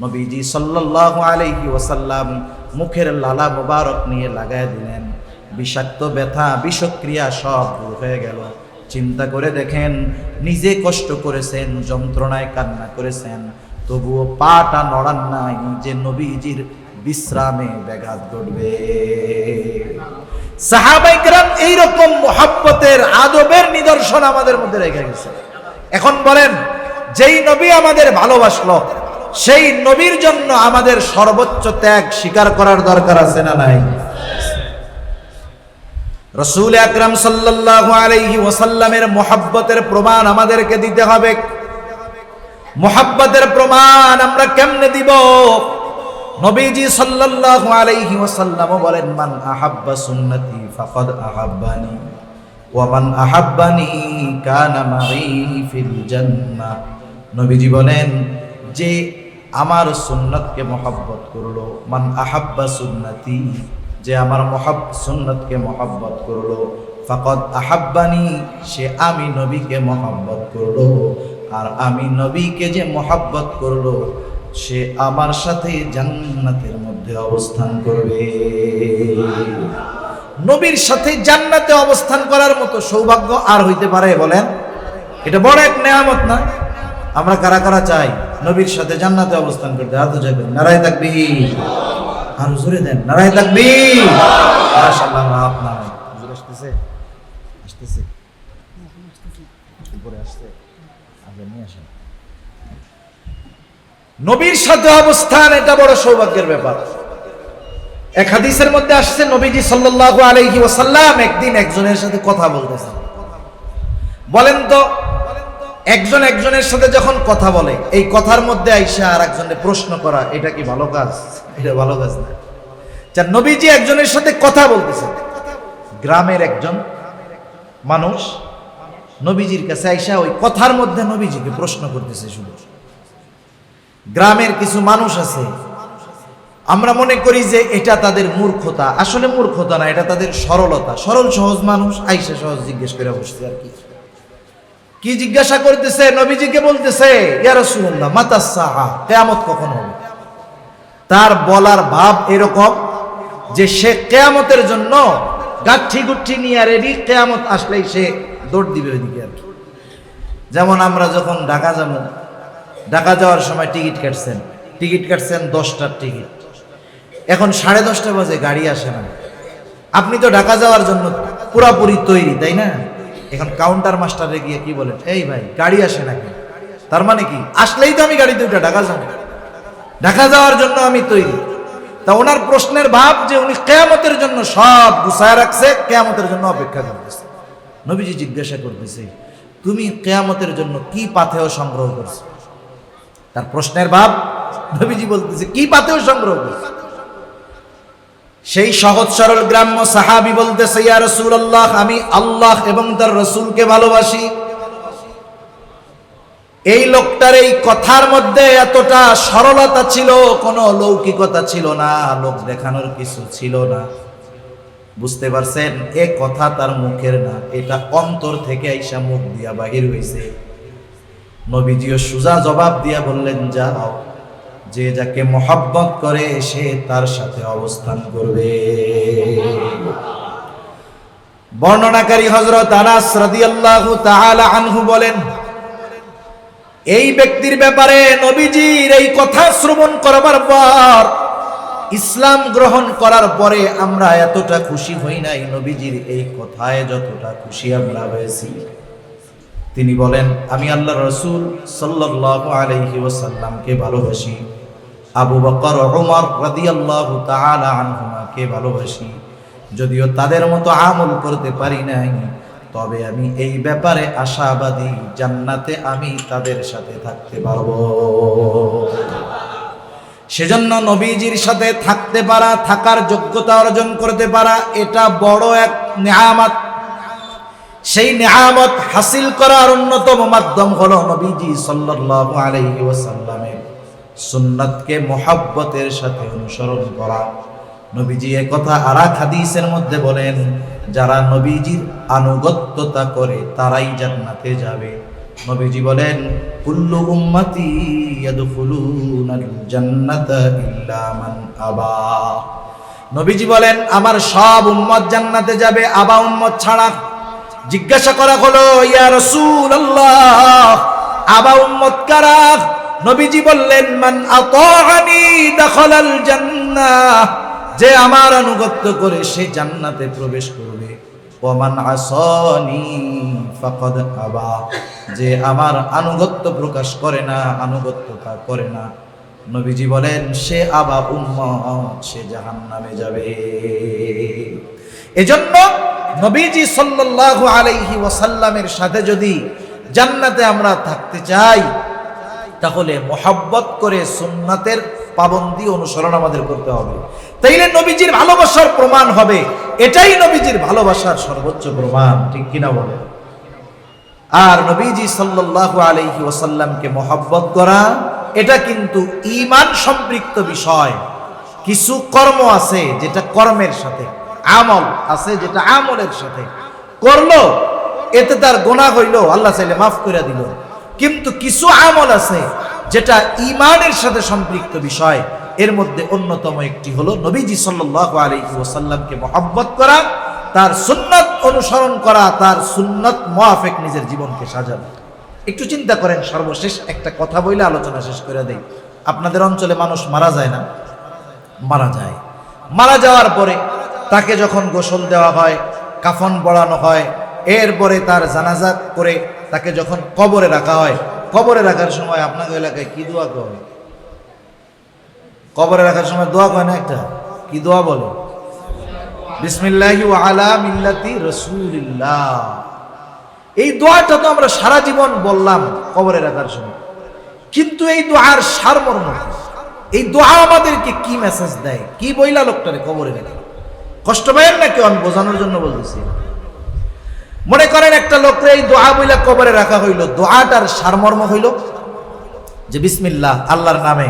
নবীজি সাল্লাল্লাহু আলাইহি ওয়াসাল্লাম মুখের লালা মোবারক নিয়ে লাগায় দিলেন। বিষাক্ত ব্যথা, বিষক্রিয়া সব দূর হয়ে গেল। চিন্তা করে দেখেন, নিজে কষ্ট করেছেন, যন্ত্রণায় কান্না করেছেন, তবুও পাটা নড়ান নাই যে নবীজির বিশ্রামে ব্যাঘাত ঘটবে। সাহাবায়ে কেরাম এইরকম মুহাব্বতের, আদবের নিদর্শন আমাদের মধ্যে রেখে গেছে। এখন বলেন, যেই নবী আমাদের ভালোবাসলো, সেই নবীর জন্য আমাদের সর্বোচ্চ ত্যাগ স্বীকার করার দরকার আছে না নাই? রাসূল আকরাম সাল্লাল্লাহু আলাইহি ওয়াসাল্লামের মুহাব্বতের প্রমাণ আমাদেরকে দিতে হবে। মুহাব্বতের প্রমাণ আমরা কেমনে দিব? নবীজি সাল্লাল্লাহু আলাইহি ওয়াসাল্লাম বলেন, মান আহাব্বা সুন্নতি ফাকাদ আহাব্বানি ওয়া মান আহাব্বানি কানা মাই ফিল জান্নাহ। নবীজি বলেন, যে আমার সুন্নতকে মহব্বত করলো, মান আহাব্বা সুন্নতি, যে আমার সুন্নতকে মহব্বত করলো, ফাকাদ আহাব্বানি, সে আমি নবীকে মহব্বত করলো, আর আমি নবীকে যে মহব্বত করলো, সে আমার সাথে জান্নাতের মধ্যে অবস্থান করবে। নবীর সাথে জান্নাতে অবস্থান করার মতো সৌভাগ্য আর হইতে পারে? বলেন, এটা বড় এক নেয়ামত না? আমরা কারা কারা চাই নবীর সাথে জান্নাতে অবস্থান করতে? হাত যাবেন, নারায়ে তাকবীর, আর জোরে দেন, নারায়ে তাকবীর। মাশাআল্লাহ, মাফ না হয়, হুজুর আসতেছে, আসতেছে, উপরে আসছে, আগে নিয়ে আসেন। নবীর সাথে অবস্থান, এটা বড় সৌভাগ্যের ব্যাপার। এক হাদিসের মধ্যে আসছে, নবীজি সাল্লাল্লাহু আলাইহি ওয়াসাল্লাম একদিন একজনের সাথে কথা বলতেছেন। বলেন তো, একজন একজনের সাথে যখন কথা বলে, এই কথার মধ্যে আইসা আর একজনের প্রশ্ন করা, এটা কি ভালো কাজ? এটা ভালো কাজ না। যা নবীজি একজনের সাথে কথা বলতেছেন, গ্রামের একজন মানুষ নবীজির কাছে আইসা ওই কথার মধ্যে নবীজিকে প্রশ্ন করতেছে। শুধু গ্রামের কিছু মানুষ আছে, আমরা মনে করি যে এটা তাদের মূর্খতা, আসলে মূর্খতা না, এটা তাদের সরলতা। সরল সহজ মানুষ আইসা সহজ জিজ্ঞেস করে বসছে। আর কি জিজ্ঞাসা করতেছে? নবীজিকে বলতেছে, ইয়া রাসূলুল্লাহ, মাতাস সাআ, কিয়ামত কখন হবে? তার বলার ভাব এরকম যে সে কিয়ামতের জন্য গাঠি গুঠি নিয়ে রেডি, কিয়ামত আসলেই সে দৌড় দিবে ওইদিকে। আর কি, যেমন আমরা যখন ঢাকা যাবো, ঢাকা যাওয়ার সময় টিকিট কাটছেন 10টার টিকিট, এখন 10:30 বাজে, গাড়ি আসে না। আপনি তো ঢাকা যাওয়ার জন্য পুরাপুরি তৈরি, তাই না? এখন কাউন্টার মাস্টারে গিয়ে কি বলেন, এই ভাই গাড়ি আসে নাকি? তার মানে কি, আসলেই তো আমি গাড়িতে উঠে ঢাকা যাবো, ঢাকা যাওয়ার জন্য আমি তৈরি। তা ওনার প্রশ্নের ভাব যে উনি কিয়ামতের জন্য সব গুছায় রাখছে, কিয়ামতের জন্য অপেক্ষা করতেছে। নবীজি জিজ্ঞাসা করতেছে, তুমি কিয়ামতের জন্য কি পাথেয় সংগ্রহ করছো? তার প্রশ্নের ভাব, নবীজি বলতেছে, কি পাথেয় সংগ্রহ করছো? সেই সহজ সরল গ্রাম্য সাহাবী বলতেছে, ইয়া রাসূলুল্লাহ, আমি আল্লাহ এবং তার রাসূলকে ভালোবাসি। এই লোকটার এই কথার মধ্যে এতটা সরলতা ছিল, কোনো লৌকিকতা ছিল না, লোক দেখানোর কিছু ছিল না। বুঝতে পারছেন এ কথা তার মুখের না, এটা অন্তর থেকে আইসা মুখ দিয়া বাহির হইছে। নবীজিও সুজা জবাব দিয়া বললেন, যাও, যে যাকে মহব্বত করে সে তার সাথে অবস্থান করবে। বর্ণনাকারী হযরত আনাস রাদিয়াল্লাহু তাআলা আনহু বলেন, এই ব্যক্তির ব্যাপারে নবীজির এই কথা শ্রবণ করবার পর, ইসলাম গ্রহণ করার পরে আমরা এতটা খুশি হই নাই নবীজির এই কথায় যতটা খুশি আমরা হয়েছি। তিনি বলেন, আমি আল্লাহর রাসূল সাল্লাল্লাহু আলাইহি ওয়াসাল্লামকে ভালোবাসি, আবু বকর ওমর রাদিয়াল্লাহু তাআলা আনহুমাকে ভালোবাসি। যদিও তাদের মতো আমল করতে পারি নাই, তবে আমি এই ব্যাপারে আশাবাদী, জান্নাতে আমি তাদের সাথে থাকতে পারবো। সেজন্য নবীজির সাথে থাকতে পারা, থাকার যোগ্যতা অর্জন করতে পারা, এটা বড় এক নেয়ামত। সেই নেয়ামত হাসিল করার অন্যতম মাধ্যম হলো নবীজি সাল্লাল্লাহু আলাইহি ওয়াসাল্লামের সুন্নাতকে মুহাব্বতের সাথে অনুসরণ করা। নবীজি এই কথা আরেক হাদিসের মধ্যে বলেন, যারা নবীজির আনুগত্যতা করে তারাই জান্নাতে যাবে। নবীজি বলেন, কুল্লু উম্মতি ইয়াদখুলুনাল জান্নাতা ইল্লা মান আবা। নবীজি বলেন, আমার সব উম্মত জান্নাতে যাবে, আবা উম্মত ছাড়া। জিজ্ঞাসা করা হলো, ইয়া রাসূলুল্লাহ, আবা উম্মত কারা? নবীজি বললেন, মান আতাআনি দাখালাল জান্নাহ, যে আমার আনুগত্য করে সে জান্নাতে প্রবেশ করবে। ওয়া মান আসানি ফাকাদ আবা, যে আমার আনুগত্য প্রকাশ করে না, আনুগত্যতা করে না, নবীজি বলেন সে আবা উম্মত, সে জাহান্নামে যাবে। এজন্য নবীজি সাল্লাল্লাহু আলাইহি ওয়াসাল্লামের সাথে যদি জান্নাতে আমরা থাকতে চাই, তাহলে মোহাব্বত করে সুন্নাতের পাবন্দি অনুসরণ আমাদের করতে হবে। তাইলে নবীজির ভালোবাসার প্রমাণ হবে। এটাই নবীজির ভালোবাসার সর্বোচ্চ প্রমাণ, ঠিক কিনা বলে? আর নবীজি সাল্লাল্লাহু আলাইহি ওয়াসাল্লামকে মোহাব্বত করা, এটা কিন্তু ঈমান সম্পৃক্ত বিষয়। কিছু কর্ম আছে যেটা কর্মের সাথে, আমল আছে যেটা আমলের সাথে করলো, এতে তার গুনাহ হইল, আল্লাহ চাইলে মাফ করে দিল। কিন্তু কিছু আমল আছে যেটা ঈমানের সাথে সম্পৃক্ত বিষয়। এর মধ্যে অন্যতম একটি হলো নবীজি সাল্লাল্লাহু আলাইহি ওয়াসাল্লামকে মহব্বত করা, তার সুন্নাত অনুসরণ করা, তার সুন্নাত মুআফিক নিজের জীবনকে সাজানো। একটু চিন্তা করেন, সর্বশেষ একটা কথা বলে আলোচনা শেষ করে দেই। আপনাদের অঞ্চলে মানুষ মারা যায় না? মারা যায়। মারা যাওয়ার পরে তাকে যখন গোসল দেওয়া হয়, কাফন পরানো হয়, এরপরে তার জানাজা করে তাকে যখন কবরে রাখা হয়, কবরে রাখার সময় আপনাদের এলাকায় কি দোয়া করে? কবরে রাখার সময় দোয়া কয় না একটা? কি দোয়া বলে? বিসমিল্লাহি ওয়া আলা মিল্লাতি রাসূলিল্লাহ। এই দোয়াটা তো আমরা সারা জীবন বললাম কবরে রাখার সময়, কিন্তু এই দোয়ার সারমর্ম, এই দোয়া আমাদেরকে কি মেসেজ দেয়? কি বইলা লোকটারে কবরে রেখে? কষ্ট পাইেন না কেউ? আমি বোঝানোর জন্য বলতেছি। মনে করেন একটা লোকরে এই দোয়া বইলা কবরে রাখা হইল, দোয়াটার সারমর্ম হইল যে বিসমিল্লাহ, আল্লাহর নামে।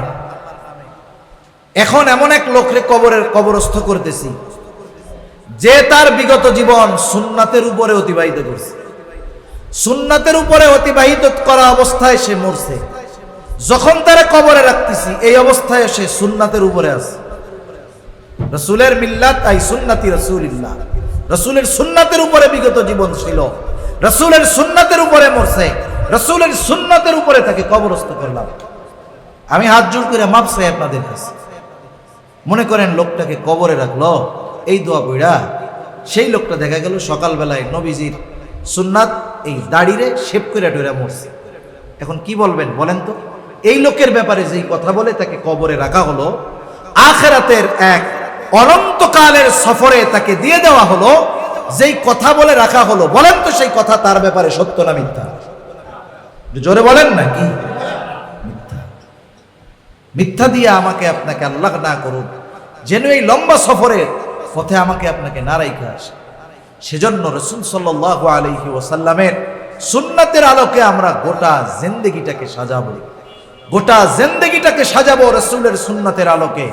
এখন এমন এক লোকরে কবরস্থ করতেছি যে তার বিগত জীবন সুন্নাতের উপরে অতিবাহিত করছে, সুন্নাতের উপরে অতিবাহিত করা অবস্থায় সে মরছে। যখন তারা কবরে রাখতেছি এই অবস্থায় সে সুন্নাতের উপরে আছে। রাসূলের মিল্লাত আই সুন্নতি রাসূলিল্লাহ, রাসূলের সুন্নাতের উপরে বিগত জীবন ছিল, রাসূলের সুন্নাতের উপরে মরছে, রাসূলের সুন্নাতের উপরে তাকে কবরস্থ করলাম। আমি হাত জোড় করে মাপ চাই আপনাদের কাছে। মনে করেন লোকটাকে কবরে রাখলো এই দোয়া পড়া, সেই লোকটা দেখা গেল সকালবেলায় নবীজির সুন্নাত এই দাড়িরে শেভ করে ডরে মরছে। এখন কি বলবেন বলেন তো? এই লোকের ব্যাপারে যেই কথা বলে তাকে কবরে রাখা হলো, আখিরাতের এক অনন্তকালের সফরে তাকে দিয়ে দেওয়া হলো, যেই কথা বলে রাখা হলো, বলেন তো সেই কথা তার ব্যাপারে সত্য না মিথ্যা? জোরে বলেন না কি? মিথ্যা। মিথ্যা দিয়ে আমাকে আপনাকে আল্লাহ না করুন, যেন এই লম্বা সফরের পথে আমাকে আপনাকে না রাইখা আসে। সেজন্য রাসূল সাল্লাল্লাহু আলাইহি ওয়াসাল্লামের সুন্নাতের আলোকে আমরা গোটা জিন্দেগিটাকে সাজাবো, গোটা জিন্দেগিটাকে সাজাবো রাসূলের সুন্নাতের আলোকে।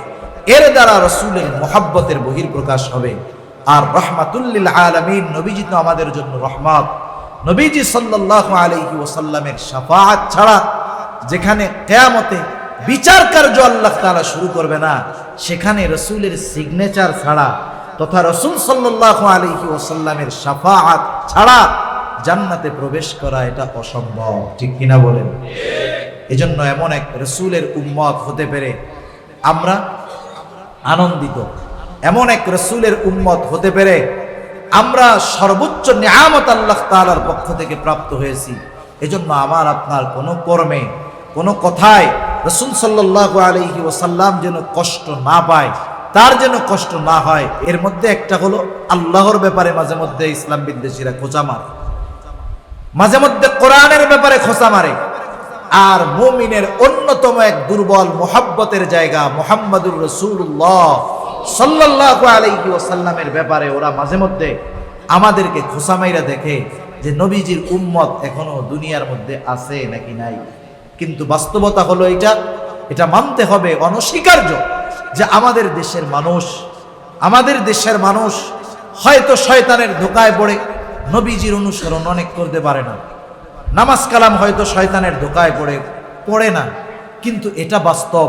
এর দ্বারা রাসূলের মুহাব্বতের বহির্প্রকাশ হবে। আর রাহমাতুল লিল আলামিন, নবীজি তো আমাদের জন্য রহমত। নবীজি সাল্লাল্লাহু আলাইহি ওয়াসাল্লামের শাফাআত ছাড়া যেখানে কিয়ামতে বিচার কার্য আল্লাহ তাআলা শুরু করবে না, সেখানে রাসূলের সিগনেচার ছাড়া তথা রাসূল সাল্লাল্লাহু আলাইহি ওয়াসাল্লামের শাফাআত ছাড়া জান্নাতে প্রবেশ করা এটা অসম্ভব। ঠিক কিনা বলেন? এজন্য এমন এক রাসূলের উম্মত হতে পেরে আমরা আনন্দিত, এমন এক রাসূলের উম্মত হতে পেরে আমরা সর্বোচ্চ নিয়ামত আল্লাহ তাআলার পক্ষ থেকে প্রাপ্ত হয়েছি। এজন্য আমার আপনার কোনো কর্মে, কোনো কথায় রাসূল সাল্লাল্লাহু আলাইহি ওয়াসাল্লাম যেন কষ্ট না পায়, তার যেন কষ্ট না হয়। এর মধ্যে একটা হলো আল্লাহর ব্যাপারে মাঝে মধ্যে ইসলাম বিদ্বেষীরা খোঁচা মারে, মাঝে মধ্যে কোরআনের ব্যাপারে খোঁচা মারে। আর মুমিনের অন্যতম এক দুর্বল মুহাব্বতের জায়গা মুহাম্মাদুর রাসূলুল্লাহ সাল্লাল্লাহু আলাইহি ওয়াসাল্লামের ব্যাপারে ওরা মাঝে মধ্যে আমাদেরকে খোঁচা মাইরা দেখে যে নবীজির উম্মত এখনো দুনিয়ার মধ্যে আছে নাকি নাই। কিন্তু বাস্তবতা হলো এটা মানতে হবে, অনস্বীকার্য যে আমাদের দেশের মানুষ হয়তো শয়তানের ধোঁকায় পড়ে নবীজির অনুসরণ অনেক করতে পারে না, নামাজ কালাম হয়তো শয়তানের ধোঁকায় পড়ে না, কিন্তু এটা বাস্তব।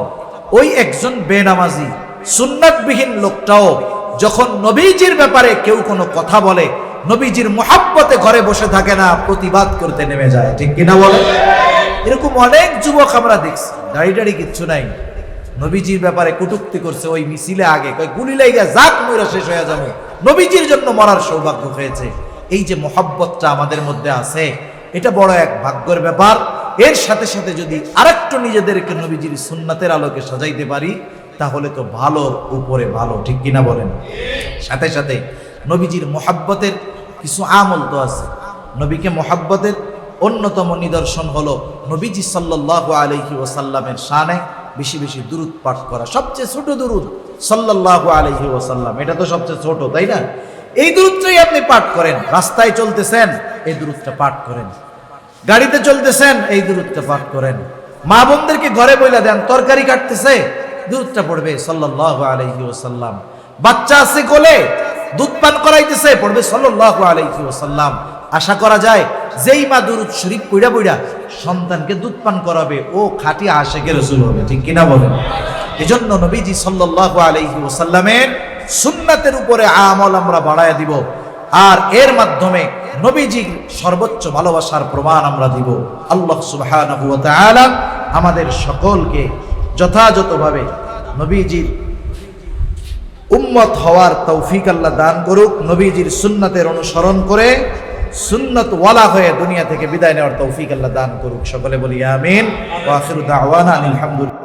ওই একজন বেনামাজি সুন্নাতবিহীন লোকটাও যখন নবীজির ব্যাপারে কেউ কোনো কথা বলে, নবীজির মুহাব্বতে ঘরে বসে থাকে না, প্রতিবাদ করতে নেমে যায়। ঠিক কিনা বলে? এরকম অনেক যুবক আমরা দেখছি, দাড়ি কিচ্ছু নাই, নবীজির ব্যাপারে কটূক্তি করছে। ওই মিছিলে আগে কয় গুলি লাইগা যাক মইরা শেষ হয়ে যাবো, নবীজির জন্য মরার সৌভাগ্য হয়েছে। এই যে মুহাব্বতটা আমাদের মধ্যে আছে, এটা বড় এক ভাগ্যের ব্যাপার। এর সাথে সাথে যদি আরেকটু নিজেদেরকে নবীজির সুন্নাতের আলোকে সাজাইতে পারি, তাহলে তো ভালোর উপরে ভালো। ঠিক কিনা বলেন? সাথে সাথে নবীজির মুহাব্বতের কিছু আমল তো আছে। নবীকে মুহাব্বতের অন্যতম নিদর্শন হলো নবীজি সাল্লাল্লাহু আলাইহি ওয়াসাল্লামের শানে বেশি বেশি দুরূদ পাঠ করা। সবচেয়ে ছোট দুরূদ সাল্লাল্লাহু আলাইহি ওয়াসাল্লাম, এটা তো সবচেয়ে ছোট, তাই না? এই দুরূদটাই আপনি পাঠ করেন। রাস্তায় চলতেছেন, এই দুরূদটা পাঠ করেন। গাড়িতে চলতেছেন, এই দুরূদটা পাঠ করেন। মা বোনদেরকে ঘরে বইলা দেন, তরকারি কাটতেছে, দুরূদটা পড়বে সাল্লাল্লাহু আলাইহি ওয়াসাল্লাম। বাচ্চা আছে কোলে, দুধ পান করাইতেছে, পড়বে সাল্লাল্লাহু আলাইহি ওয়াসাল্লাম। আশা করা যায় যেই মা দুরূদ শরীফ পড়া সন্তানকে দুধ পান করাবে, ও খাঁটি আশিকে রাসূল হবে। ঠিক কিনা বলেন? এজন্য নবীজি সাল্লাল্লাহু আলাইহি ওয়াসাল্লামের সুন্নাতের উপরে আমল আমরা বাড়ায়া দিব, আর এর মাধ্যমে নবীজির সর্বোচ্চ ভালোবাসার প্রমাণ আমরা দিব। আল্লাহ সুবহানাহু ওয়া তাআলা আমাদের সকলকে যথাযথভাবে নবীজির উম্মত হওয়ার তৌফিক আল্লাহ দান করুক। নবীজির সুন্নাতের অনুসরণ করে সুন্নাত ওয়ালা হয়ে দুনিয়া থেকে বিদায় নেওয়ার তৌফিক আল্লাহ দান করুক। সকলে বলি আমিন। ওয়া আখিরু দাওয়ানা আলহামদুলিল্লাহ।